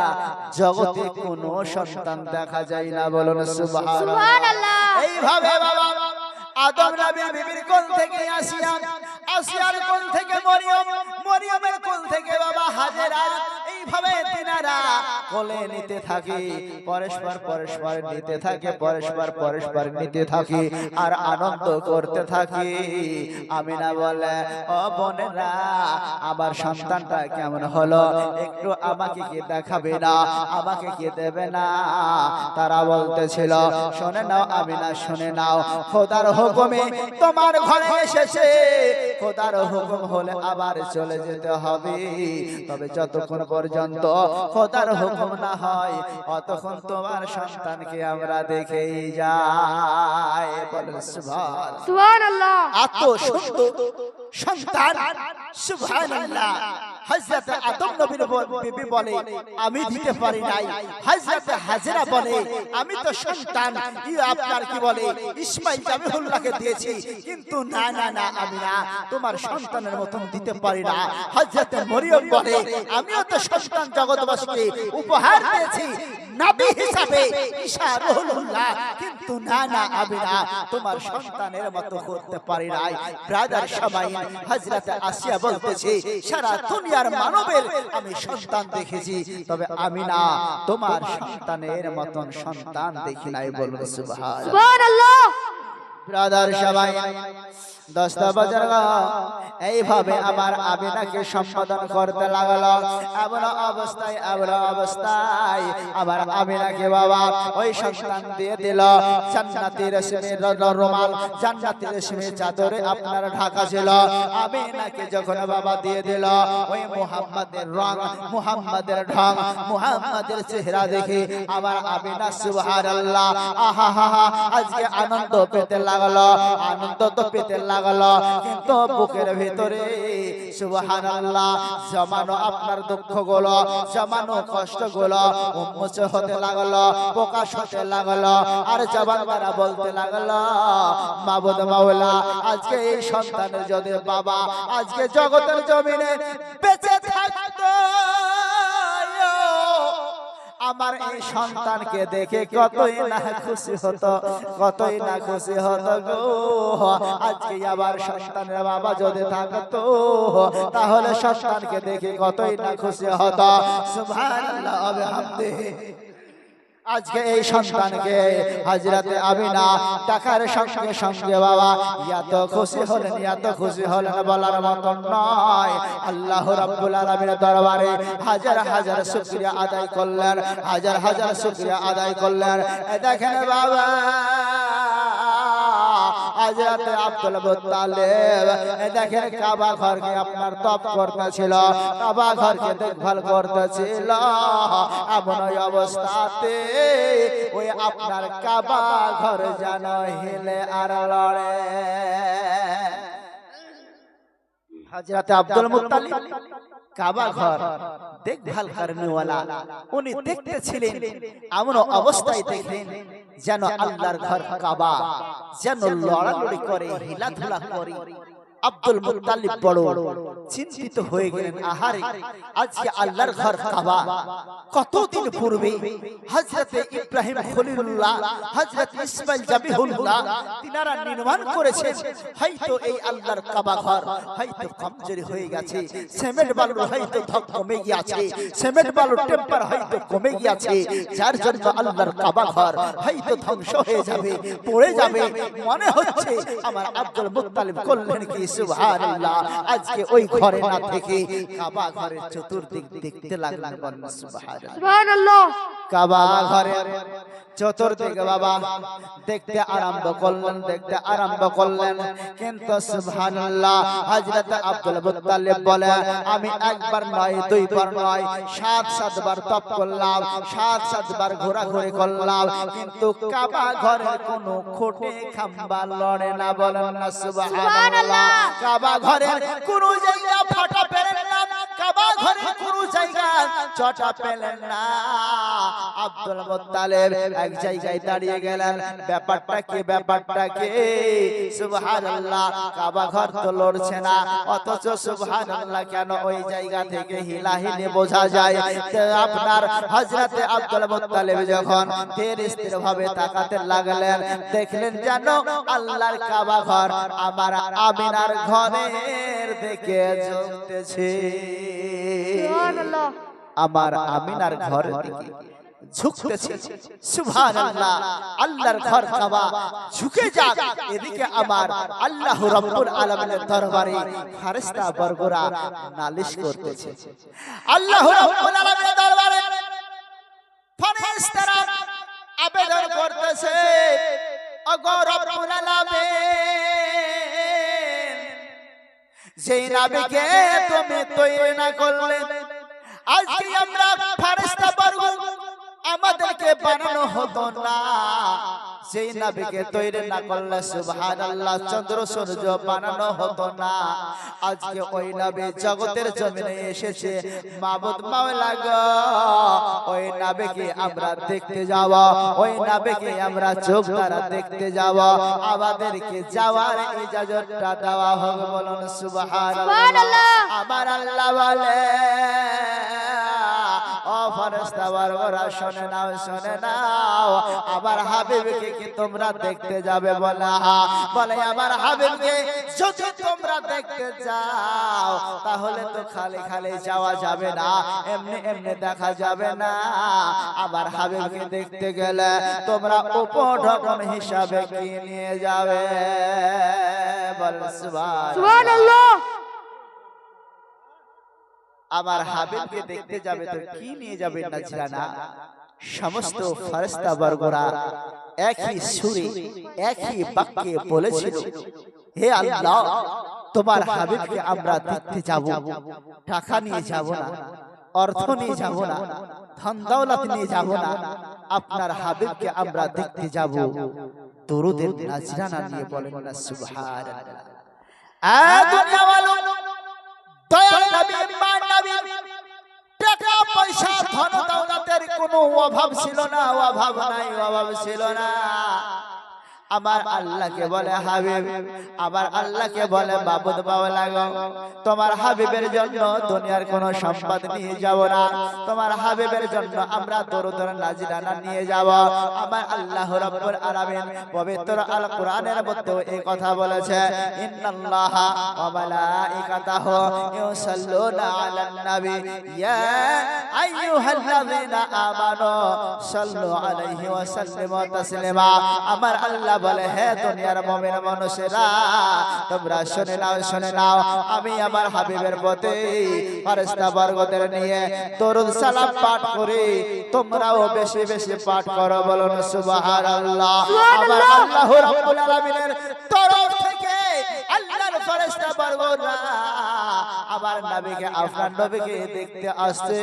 জগতে কোনো সন্তান দেখা যায় না, বলুন সুবহানাল্লাহ। সুবহানাল্লাহ। এইভাবে বাবা আদম নবীর বিবির কোল থেকে আসিয়া, আসিয়ার কোল থেকে মরিয়ম, মরিয়মের কোল থেকে বাবা হাজেরা, এইভাবে তিনারা কোলে নিতে থাকে, পরস্পর পরস্পর নিতে থাকে, পরস্পর পরস্পর নিতে থাকে আর আনন্দ করতে থাকে। আমিনা বলে, ও বোনেরা, আমার সন্তানটা কেমন হলো, একটু আমাকে কি দেখাবে না, আমাকে কি দেবে না? তারা বলতেছিল, শুনে নাও আমিনা, শুনে নাও, খোদার হুকুমে তোমার ঘরে এসেছে, খোদার হুকুম হলে আবার চলে যেতে হবে, তবে যতক্ষণ পর্যন্ত খোদার হুকুম না হয় ততক্ষণ তোমার সন্তানকে আমরা দেখেই যাই। বলেন সুবহানাল্লাহ। সুবহানাল্লাহ। এত সুন্দর সন্তান, সুবহানাল্লাহ। হযরত আদম নবীর বিবি বলে, আমি দিতে পারি নাই। হযরত হাজেরা বলে, আমি তো সন্তান আপনার কি বলে ইসমাইল জাবিহুল্লাহকে দিয়েছি, কিন্তু না না না, আমি না, তোমার সন্তানের মতন দিতে পারি না। হযরত মরিয়ম বলে, আমিও তো সন্তান জগৎবাসীকে উপহার দিয়েছি নবী হিসাবে ঈসা রুহুল্লাহ, কিন্তু না না, আমি না, তোমার সন্তানের মতো করতে পারি নাই। ব্রাদার সবাই, হযরত আসিয়া বলতেছে, সারা দুনিয়ার মানবের আমি সন্তান দেখেছি, তবে আমি না, তোমার সন্তানের মতন সন্তান দেখি নাই। বলুন সুবহানাল্লাহ। সুবহানাল্লাহ। ব্রাদার সবাই, 10টা বাজার এইভাবে আমার আমিনাকে সম্বোধন করতে লাগলো। এমন অবস্থায় আমার আমিনাকে বাবা ওই সন্তান দিয়ে দিল। জান্নাতি রেশমের রুমাল, জান্নাতি রেশমের চাদরে আপনার ঢাকা ছিল। আমিনাকে যখন বাবা দিয়ে দিল, ওই মুহাম্মাদের রং, মুহাম্মাদের ঢং, মুহাম্মাদের চেহারা দেখে আমার আমিনা সুবহানাল্লাহ, আহা হা হা, আজকে আনন্দ পেতে লাগলো, আনন্দ তো পেতে লাগলো, কিন্তু বুকের ভিতরে সুবহানাল্লাহ জমানো আপনার দুঃখগুলো, জমানো কষ্টগুলো উন্মোচ হতে লাগলো, প্রকাশ হতে লাগলো, আর জবান দ্বারা বলতে লাগলো, মাবুদ মাওলা, আজকে এই সন্তানের যদি বাবা আজকে জগতের জমিনে বেঁচে থাকতো, আমার এই সন্তানকে দেখে কতই না খুশি হতো, কতই না খুশি হতো গো। আজকে আবার সন্তানের বাবা যদি থাকতো, তাহলে সন্তানকে দেখে কতই না খুশি হতো। সুবহানাল্লাহ ওয়া বিহামদিহি। আজকে এই সন্তানকে হযরতে আমিনা টাকার সঙ্গে সঙ্গে বাবা এত খুশি হলেন, এত খুশি হলেন বলার মতন নয়। আল্লাহ রাব্বুল আলামিনের দরবারে হাজার হাজার শুকরিয়া আদায় করলেন, হাজার হাজার শুকরিয়া আদায় করলেন। দেখেন বাবা, হযরত আব্দুল মুত্তালিব দেখেন কাবা ঘরকে আপনার তপ করতেছিল, কাবা ঘরকে দেখভাল করতেছিল। এমন অবস্থাতে ওই আপনার কাবা ঘর যেন হিলে আর লড়ে। হযরত আব্দুল মুত্তালিব কাবা ঘর দেখভাল করনেওয়ালা, উনি দেখতেছিলেন, এমন অবস্থায় দেখলেন যেন আল্লাহর ঘর কাবা যেন লড়ালড়ি করে, হিলাধুলা করে। আব্দুল মুত্তালিব বড় চিন্তিত হয়ে গেলেন, আহারে আজকে আল্লাহর ঘর কাবা কতদিন পূর্বে হযরতে ইব্রাহিম খলিলুল্লাহ, হযরত ইসমাইল জাবিহুল্লাহ তিনারা নির্মাণ করেছেন। হয়তো এই আল্লাহর কাবা ঘর হয়তো কমজোরি হয়ে গেছে, সিমেন্ট বালুর হয়তো ধক কমে গিয়েছে, সিমেন্ট বালুর টেম্পার হয়তো কমে গিয়েছে, যার জন্য আল্লাহর কাবা ঘর হয়তো ধ্বংস হয়ে যাবে, পড়ে যাবে। মনে হচ্ছে আমার আব্দুল মুত্তালিব করলেন কি, সুবহানাল্লাহ, আজকে ওই ঘরে না থেকে কাবা ঘরের চতুর্দিক দেখতে লাগলেন। বলেন সুবহানাল্লাহ। সুবহানাল্লাহ। কাবা ঘরের চতুর্দিকে বাবা দেখতে আরম্ভ করলেন, দেখতে আরম্ভ করলেন, কিন্তু সুবহানাল্লাহ হযরত আব্দুল মুত্তালিব বলে, আমি একবার নয়, দুইবার নয়, 7 বার তপ করলাম, 7 বার ঘোরাঘুরি করলাম, কিন্তু কাবা ঘরের কোনো খুঁটে খাম্বা লড়ে না। বলেন না সুবহানাল্লাহ। কাবা ঘরের কোনো জায়গা ফাটা পেরেন না, কাবা ঘরে কোনো জায়গা চটা পেলেন না। আব্দুল মুত্তালিব এক জায়গায় দাঁড়িয়ে গেলেন। ব্যাপারটা কি? সুবহানাল্লাহ, কাবা ঘর তো লড়ছে না, অথচ সুবহানাল্লাহ কেন ওই জায়গা থেকে হিলাহিলি বোঝা যায়। তো আপনার হযরতে আব্দুল মুত্তালিব যখন ধীর স্থির ভাবে তাকাতে লাগলেন, দেখলেন যেন আল্লাহর কাবা ঘর আমার আমিনার ঘরের দিকে ঝুঁকতেছে। সুবহানাল্লাহ। আমার আমিনার ঘরের দিকে ঝুঁকতেছে। সুবহানাল্লাহ, আল্লাহর ঘর কাবা ঝুঁকে যাক, এদিকে আমার আল্লাহ রাব্বুল আলামিনের দরবারে ফেরেশতা বর্গরা নালিশ করতেছে। আল্লাহ রাব্বুল আলামিনের দরবারে ফেরেশতারা আবেদন করতেছে, ওগো রব্বুল আলামিন, যেই নবীকে তুমি তৈরি না করলে, আজকে আমরা ফেরেশতা বর্গ আমাদেরকে বানানো হতো না। সেই নবীকে তৈরি না করলে সুবহানাল্লাহ চন্দ্র সূর্য বানানো হতো না। আজকে ওই নবী জগতের জমিনে এসেছে। মাবুদ মাওলা গো, ওই নবীকে আমরা দেখতে যাব, ওই নবীকে আমরা চোখ দ্বারা দেখতে যাব, আমাদেরকে যাওয়ার ইজাজতটা দেওয়া হোক। বলুন সুবহানাল্লাহ। আমার আল্লাহ বলে, ও ফেরেশতা বর্গরা শুনে নাও, আমার হাবিবকে কি তোমরা দেখতে যাবে? বলে আমার হাবিবকে যদি তোমরা দেখতে যাও, তাহলে তো খালি খালি যাওয়া যাবে না, এমনি এমনি দেখা যাবে না। আমার হাবিবকে দেখতে গেলে তোমরা উপঢৌকন হিসাবে কি নিয়ে যাবে? বল সুবহানাল্লাহ। আমার হাবিবকে দেখতে যাবে তো কি নিয়ে যাবে না জানা? সমস্ত ফেরেশতা বর্গরা একই সুরে একই বাক্যে বলেছিল, হে আল্লাহ, তোমার হাবিবকে আমরা দেখতে যাব, টাকা নিয়ে যাব না, অর্থ নিয়ে যাব না, ধন দৌলত নিয়ে যাব না, আপনার হাবিবকে আমরা দেখতে যাব দরুদের নাজরানা নিয়ে। বলেন না সুবহানাল্লাহ। আ দুনিয়াওয়ালো, দয়াল নবী, মান নবী, টাকা পয়সা ধন দৌলতের কোনো অভাব ছিল না, অভাব নাই, অভাব ছিল না। আমার আল্লাহকে বলে হাবিব, আমার আল্লাহকে বলে মাবুদ মাওলা গো, তোমার হাবিবের জন্য দুনিয়ার কোনো সম্পদ নিয়ে যাব না, তোমার হাবিবের জন্য আমরা দরুদের নাজরানা নিয়ে যাব। আমার আল্লাহ রাব্বুল আলামিন পবিত্র আল কোরআনের মধ্যে এই কথা বলেছে, ইন্নাল্লাহা ওয়া মালাইকাতাহু ইউসাল্লুনা আলান নবী ইয়া আইয়ুহাল্লাযীনা আমানু সাল্লু আলাইহি ওয়া সাল্লিমু তাসলিমা। আমার আল্লাহ বলে, হে দুনিয়ার মুমিন মানুষেরা, তোমরা শুনে নাও, আমি আমার হাবিবের প্রতি ফেরেশতা বর্গদের নিয়ে দরুদ সালাম পাঠ করি, তোমরাও বেশি বেশি পাঠ করো। বলুন সুবহানাল্লাহ। আমার আল্লাহ রাব্বুল আলামিনের তরফ থেকে আল্লাহর ফেরেশতা বর্গরা আমার নবীকে, আপনার নবীকে দেখতে আসছে।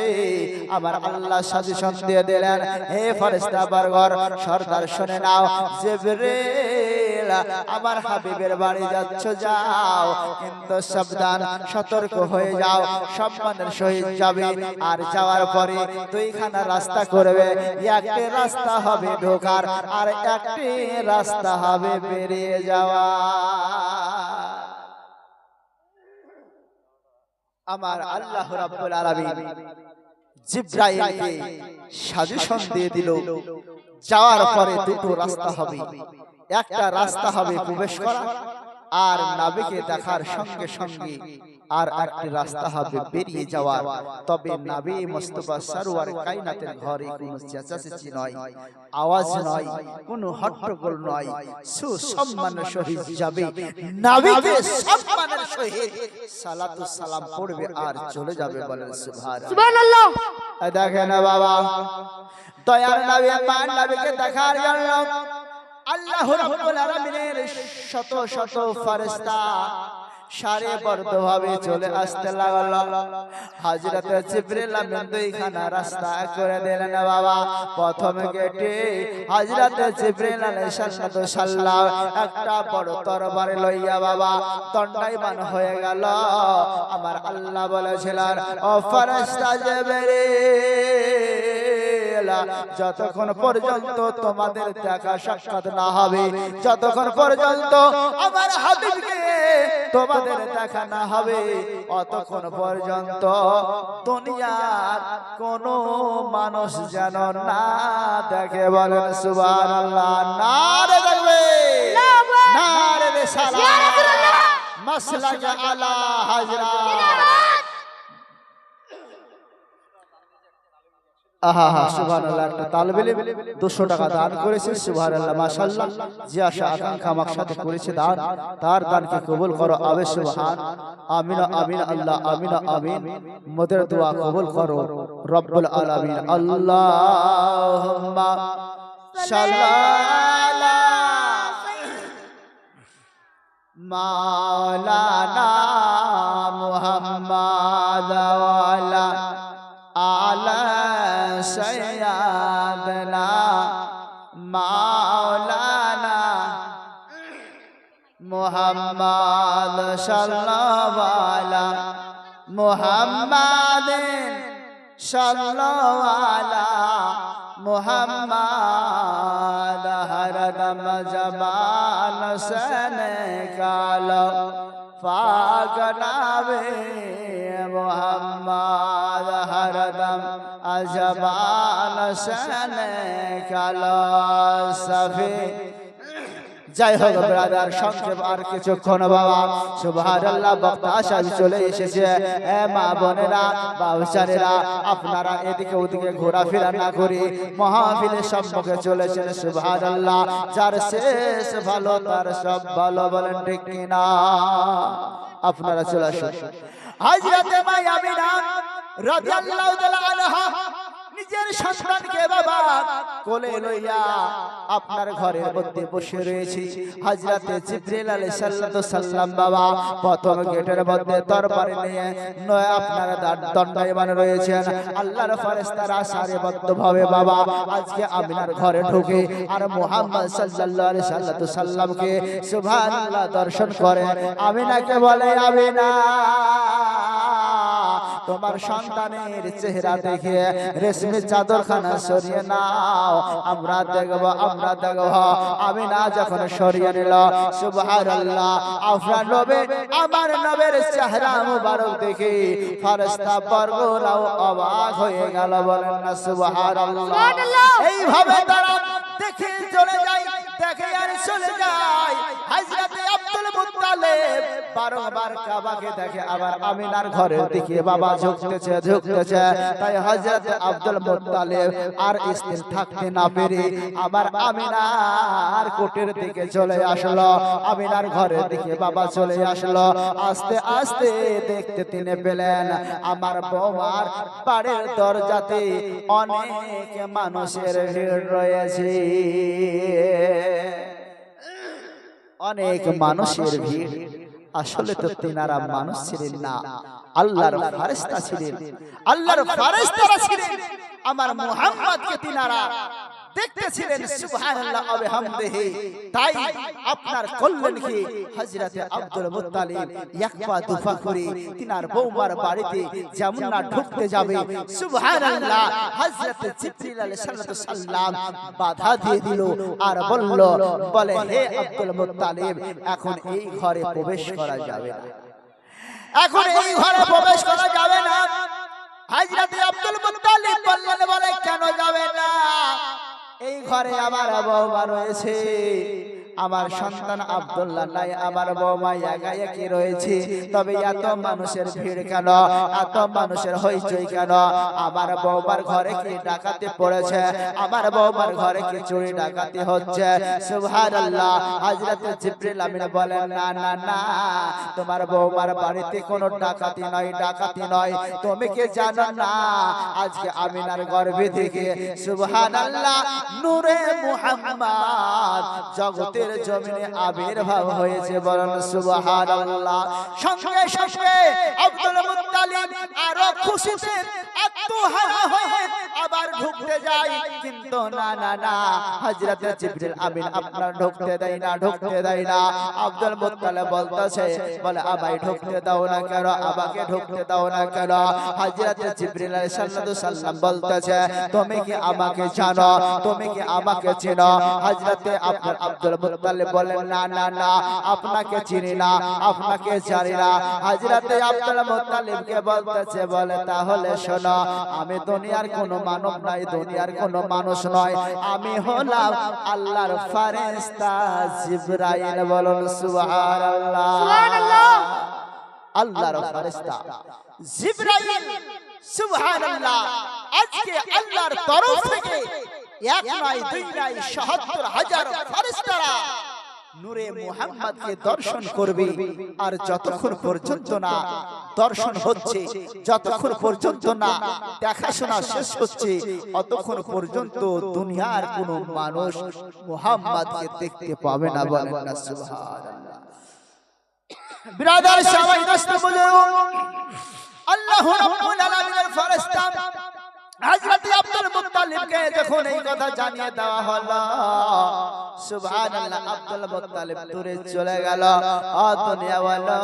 আমার আল্লাহ সাজেশন দিয়ে দিলেন, হে ফেরেশতা বর্গর সরদার শুনে নাও, জিবরিল আমার হাবিবের বাড়ি যাচ্ছ, যাও, কিন্তু সাবধান, সতর্ক হয়ে যাও, সম্মানের সহিত যাবে। আর যাওয়ার পরে দুইখানা রাস্তা করবে, একটি রাস্তা হবে ঢোকার, আর একটি রাস্তা হবে বেরিয়ে যাওয়া। আমার আল্লাহ রাব্বুল আলামিন জিবরাইলকে সাজেশন দিয়ে দিল, যাওয়ার পরে দুটো রাস্তা হবে, একটা রাস্তা হবে প্রবেশ করা আর নবীকে দেখার সঙ্গে সঙ্গে, আর একটি রাস্তা হবে বেরিয়ে যাওয়ার। তবে নবী মুস্তাফা সরওয়ার কায়নাতের ঘরে কোনো চেঁচামেচি নয়, আওয়াজ নয়, কোনো হট্টগোল নয়, সুসম্মানের সহিত যাবে, নবীকে সম্মানের সহিত সালাতু সালাম পড়বে আর চলে যাবে। বলেন সুবহানাল্লাহ। দেখেন বাবা, দয়ার নবী মান নবীকে দেখার জন্য আল্লাহ রাব্বুল আলামিনের শত শত ফেরেশতা সারিবদ্ধভাবে চলে আসতে লাগলো। হযরত জিবরিল আমিন দুইখানা রাস্তা করে দিলেন বাবা। প্রথম গেটে হযরত জিবরিল আলাইহিস সালাম একটা বড় তরবারি লইয়া বাবা দণ্ডায়মান হয়ে গেল। আমার আল্লাহ বলেছিলেন, ও ফেরেশতা জিবরিল, যতক্ষণ পর্যন্ত তোমাদের দেখা সাক্ষাৎ না হবে, যতক্ষণ পর্যন্ত আমার হাবিবকে তোমাদের দেখা না হবে, অতক্ষণ পর্যন্ত দুনিয়ার কোন মানুষ যেন না দেখে। বলেন সুবহানাল্লাহ। নারে তাকবীর, নারে রিসালাত, মাসলাক আলা হাজরাত। আহা হা সুবহানাল্লাহ। একটা তালবে ইলম 200 টাকা দান করেছে। সুবহানাল্লাহ, মাশাআল্লাহ। যে আশা আকাঙ্ক্ষা মাকসাদে করেছে দান, তার দানকে কবুল করো। আবে সুবহান, আমিন আমিন আল্লাহ, আমিন আমিন। মোদের দোয়া কবুল করো রব্বুল আলামিন। আল্লাহুম্মা সাল্লি আলা মাওলানা মুহাম্মাদ ওয়া আলা আলা সাইয়্যিদানা মাওলানা মুহাম্মাদ সাল্লাল্লাহু আলা মুহাম্মাদিন সাল্লাল্লাহু আলা মুহাম্মাদ। হরদম জবান সনে কালো পাক নামে মুহাম্মাদ, হরদম জবান সনে কালো সফি। যাই হোক ব্রাদার, সংক্ষেপ আর কিছুক্ষণ বাবা। সুবহানাল্লাহ, বক্তা সাজ চলে এসেছে। এ মা বোনেরা, বাবুচারেরা, আপনারা এদিকে ওদিকে ঘোরাফেরা না করে মাহফিলের সম্মুখে চলেছেন। সুবহানাল্লাহ, যার শেষ ভালো তার সব ভালো। বলেন ঠিক কিনা? আপনারা চলে আসুন। হযরতে মা আমিনা রাদিয়াল্লাহু তাআলা আনহা নিজের সন্তানকে বাবা কোলে লইয়া আপনার ঘরের মধ্যে বসে রয়েছে। হযরতে জিবরিল আলাইহিস সালাম বাবা প্রথম গেটের মধ্যে তরবারি নিয়ে নয় আপনার দণ্ডায়মান রয়েছেন। আল্লাহর ফেরেশতারা সারিবদ্ধভাবে বাবা আজকে আমিনার ঘরে ঢুকে আর মুহাম্মদ সাল্লাল্লাহু আলাইহি সাল্লামকে সুবহানাল্লাহ দর্শন করে। আমিনাকে বলে, আমিনা, তোমার সন্তানের চেহারা দেখে রেশমি চাদরখানা সরিয়ে নাও, আমরা দেখব, আমরা দেখব। আমিনা যখন সরিয়ে নিল, সুবহানাল্লাহ, আপনার নবী, আমার নবীর চেহারা মুবারক দেখে ফেরেশতা বর্গরাও অবাক হয়ে গেল। বলেন না সুবহানাল্লাহ। এইভাবে তারা দেখে চলে যায়, দেখে আর চলে যায়। হযরত আব্দুল মুত্তালিব বারবার কাবাকে দেখে, আবার আমিনার ঘরের দিকে বাবা ঝুঁকতেছে ঝুঁকতেছে। তাই হযরত আব্দুল মুত্তালিব আর স্থির থাকতে না পেরে আবার আমিনার কোটের দিকে চলে আসলো। আমিনার ঘরের দিকে বাবা চলে আসলো। আস্তে আস্তে দেখতে তিনি পেলেন আমার বৌমার বাড়ির দরজাতে অনেক মানুষের ভিড় রয়েছে। অনেক মানুষের ভিড়। আসলে তো তিনারা মানুষ ছিলেন না, আল্লাহর ফেরেশতা ছিলেন। আল্লাহর ফেরেশতারা ছিলেন। আমার মুহাম্মদকে তিনারা দেখতেছিলেন। সুবহানাল্লাহ ওয়া বিহামদিহি। তাই আপনার করলেন কি, হযরত আব্দুল মুত্তালিব ইয়াকবা দুফা করে তিনার বৌমার বাড়িতে যেমন না ঢুকতে যাবে, সুবহানাল্লাহ, হযরত জিবরিল আলাইহিস সালাম বাধা দিয়ে দিল আর বলল, বলে, হে আব্দুল মুত্তালিব, এখন এই ঘরে প্রবেশ করা যাবে না, এখন এই ঘরে প্রবেশ করা যাবে না। হযরত আব্দুল মুত্তালিব বললেন, বলে, কেন যাবে না? এই ঘরে আমার বৌমা রয়েছে, আমার সন্তান আব্দুল্লাহ নাই, আমার বৌমা একা একই রয়েছে। তবে এত মানুষের ভিড় কেন, এত মানুষের হইচই কেন? আমার বৌমার ঘরে কি ডাকাতি পড়েছে? আমার বৌমার ঘরে কি চুরি ডাকাতি হচ্ছে? সুবহানাল্লাহ। হযরত জিবরিল আমিন বলেন, না না না, তোমার বৌমার বাড়িতে কোনো ডাকাতি নয়, ডাকাতি নয়। তুমি কি জানো না আজকে আমিনার গর্ভে থেকে সুবহানাল্লাহ নূরে মুহাম্মদ জগতে ভারতের জমিনে আবির্ভাব হয়েছে, বলেন সুবহানাল্লাহ। সঙ্গে সঙ্গে আব্দুল মুত্তালিব আরো খুশিতে আত্মহারা হয়ে আবার ঢুকতে যায়, কিন্তু না না না, হযরত জিবরিল আমিন আপনার ঢুকতে দেয় না, ঢুকতে দেয় না। আব্দুল মুত্তালিব বলতেছে, বলে আমায় ঢুকতে দাও না কেন, আমাকে ঢুকতে দাও না কেন? হযরত জিবরিল আলাইহিস সালাম বলতেছে, তুমি কি আমাকে জানো, তুমি কি আমাকে চেনো? হযরত আব্দুল মুত্তালিব বলেন, না না না, আপনাকে চিনি না, আপনাকে জানি না। হযরত আব্দুল মুত্তালিবকে বলতেছে, বলে তাহলে শোনো, আমি দুনিয়ার কোনো মানব নাই, দুনিয়ার কোনো মানুষ নয়, আমি হলাম আল্লাহর ফেরেশতা জিবরাইল। বলুন সুবহানাল্লাহ। সুবহানাল্লাহ। আল্লাহর ফেরেশতা জিবরাইল, সুবহানাল্লাহ। আজকে আল্লাহর তরফ থেকে এক নয়, দুই নয়, ৭৭,০০০ ফেরেশতারা নূরে মুহাম্মদকে দর্শন করবে। আর যতক্ষণ পর্যন্ত না দর্শন হচ্ছে, যতক্ষণ পর্যন্ত না দেখাশোনা শেষ হচ্ছে, অতক্ষণ পর্যন্ত দুনিয়ার কোনো মানুষ মুহাম্মদকে দেখতে পাবে না। বলেন না সুবহানাল্লাহ। বিরাদার সবাই দোস্ত বুঝুন, আল্লাহ রাব্বুল আলামিনের ফেরেশতা হযরত আব্দুল মুত্তালিবকে যখন এই কথা জানিয়ে দেওয়া হলো, সুবহানাল্লাহ, আব্দুল মুত্তালিব দূরে চলে গেল। ও দুনিয়াওয়ালা,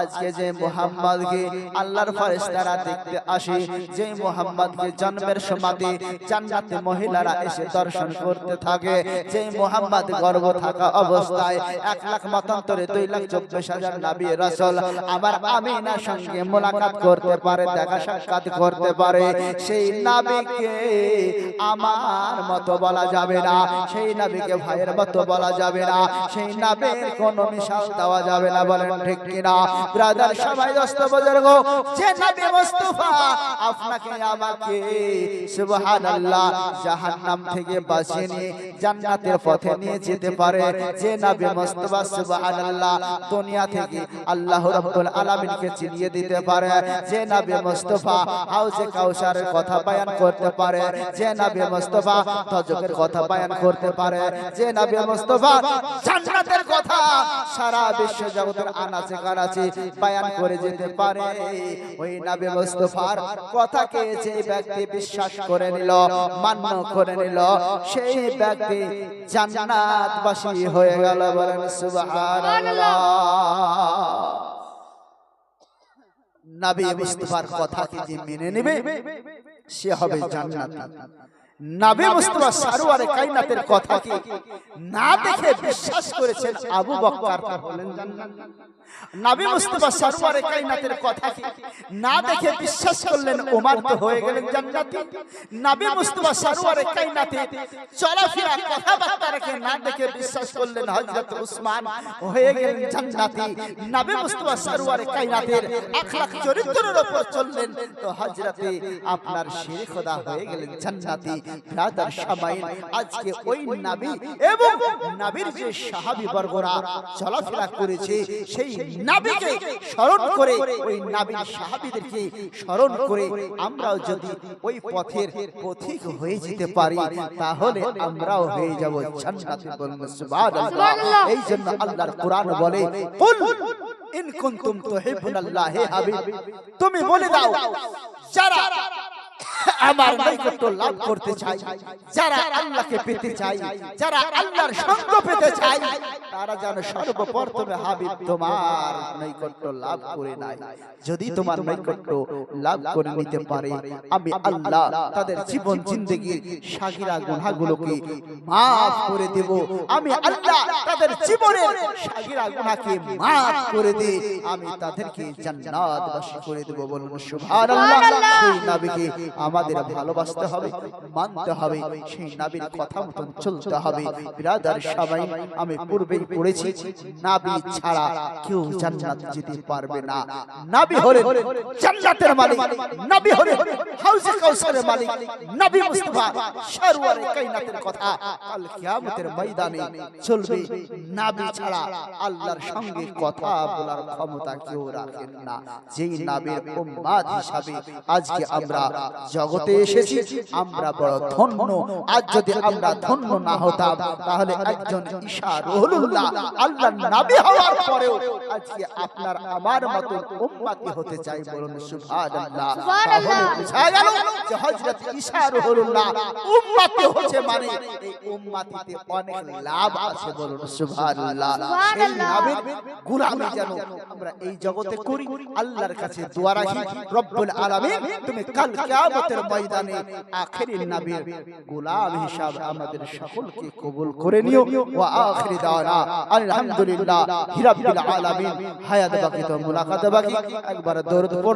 আজকে যে মুহাম্মদকে আল্লাহর ফেরেশতারা দেখতে আসে, যে মুহাম্মদকে জন্মের সমাধি জান্নাতে মহিলারা এসে দর্শন করতে থাকে, যে মুহাম্মদ গর্ভ থাকা অবস্থায় 1 লাখ মতান্তরে 2,24,000 নবী রাসূল আমার আমিনার সঙ্গে মুলাকাত করতে পারে, দেখা সাক্ষাৎ করতে পারে, সেই নবীকে আমার মতো বলা যাবে না, সেই নবীকে ভাইয়ের মতো বলা যাবে না, সেই নবীর কোনো মিশাল দেওয়া যাবে না। বলেন ঠিক কিনা? ব্রাদার সবাই দোস্ত বুজুর্গ, যে নবী মুস্তাফা আপনাকে আমাকে সুবহানাল্লাহ জাহান্নাম থেকে বাঁচিয়ে নিয়ে জান্নাতের পথে নিয়ে যেতে পারে, যে নবী মুস্তাফা সুবহানাল্লাহ দুনিয়া থেকে আল্লাহ রাব্বুল আলামিনকে চিনিয়ে দিতে পারে, যে নবী মুস্তাফা হাউজে কাউসারের কথা বয়ান করতে পারে, যে নবী মুস্তাফা তজকের কথা বয়ান করতে পারে, যে নবী মুস্তাফা জান্নাতের কথা সারা বিশ্ব জগতের আনাচে কানাচে বয়ান করে যেতে পারে, ওই নবী মুস্তাফার কথাকে যে ব্যক্তি বিশ্বাস করে নিল, মান্য করে নিল, সেই ব্যক্তি জান্নাতবাসী হয়ে গেল। বলেন সুবহানাল্লাহ। নবী মুস্তাফার কথাকে যে মেনে নেবে সে হবে জান্নাতি। নবী মুস্তাফা সরওয়ারে কায়নাতের কথাকে না দেখে বিশ্বাস করেছেন আবু বকর হলেন জান্নাতি। নবী মুস্তাফা সরওয়ারে কায়নাতের কথাকে না দেখে বিশ্বাস করলেন ওমর তো হয়ে গেলেন জান্নাতি। নবী মুস্তাফা সরওয়ারে কায়নাতে চলাফেরা কথাবার্তাকে না দেখে বিশ্বাস করলেন হযরত উসমান হয়ে গেলেন জান্নাতি। নবী মুস্তাফা সরওয়ারে কায়নাতের আখলাক চরিত্রের উপর চললেন তো হযরতে আপনার শের খোদা হয়ে গেলেন জান্নাতি। ব্রাদার সবাই আজকে ওই নবী এবং নবীর যে সাহাবী বর্গরা চলাফেরা করেছে, সেই নবীকে স্মরণ করে, ওই নবীর সাহাবীদেরকে স্মরণ করে আমরাও যদি ওই পথের পথিক হয়ে যেতে পারি, তাহলে আমরাও হয়ে যাব জান্নাতে। বলুন সুবহানাল্লাহ। এই জন্য আল্লাহর কোরআন বলে, কুল ইন কুনতুম তুহিব্বুনাল্লাহ, হে হাবিব তুমি বলে দাও, যারা আমার নৈকট্য লাভ করতে চাই, যারা আল্লাহকে পেতে চাই, যারা আল্লাহর সঙ্গ পেতে চাই, তারা যেন সর্বপ্রথমে হাবিব তোমার নৈকট্য লাভ করে নেয়। যদি তোমার নৈকট্য লাভ করে নিতে পারে, আমি আল্লাহ তাদের জীবন জিন্দেগির সাগিরা গুনাহগুলোকে মাফ করে দেব। আমি আল্লাহ তাদের জীবনের সাগিরা গুনাহকে মাফ করে দিয়ে আমি তাদেরকে জান্নাতবাসী করে দেব। বলুন সুবহানাল্লাহ। সেই নবীকে আমাদের ভালোবাসতে হবে, মানতে হবে, সেই নবীর কথা মতন চলতে হবে। বিরাদার সবাই আমি পূর্বেই পড়েছি, নবী ছাড়া কেউ জান্নাত যেতে পারবে না। নবী হলেন জান্নাতের মালিক, নবী হলেন হাউজে কাউসারের মালিক, নবী মুস্তাফা সরওয়ারে কায়নাতের কথা কাল কিয়ামতের ময়দানে চলবে। নবী ছাড়া আল্লাহর সঙ্গে কথা বলার ক্ষমতা কেউ রাখেন না। যেই নবীর উম্মত হিসাবে আজকে আমরা জগৎ জগতে এসেছি আমরা বড় ধন্য। আজ যদি আমরা ধন্য না হতাম তাহলে একজন ঈসা রুহুল্লাহ আল্লাহর নবী হওয়ার পরেও আজকে আপনার আমার মত উম্মতি হতে চাই, বলুন সুবহানাল্লাহ। তাহলে বোঝা গেল যে হযরত ঈসা রুহুল্লাহ উম্মতি হচ্ছে মানে এই উম্মতিতে অনেক লাভ আছে, বলুন সুবহানাল্লাহ। সেই নবীর গোলামি যেন আমরা এই জগতে করি, আল্লাহর কাছে দোয়া রাখি রব্বুল আলামিন তুমি কাল কিয়ামতের ময়দানে আখিরি নবীর গোলাম হিসাবে আমাদের সকলকে কবুল করে নিও। ওয়া আখিরি দাওয়ানা আলহামদুলিল্লাহ রাব্বিল আলামিন। হায়াত বাকি তো মুলাকাত বাকি, একবার দরুদ পড়ো।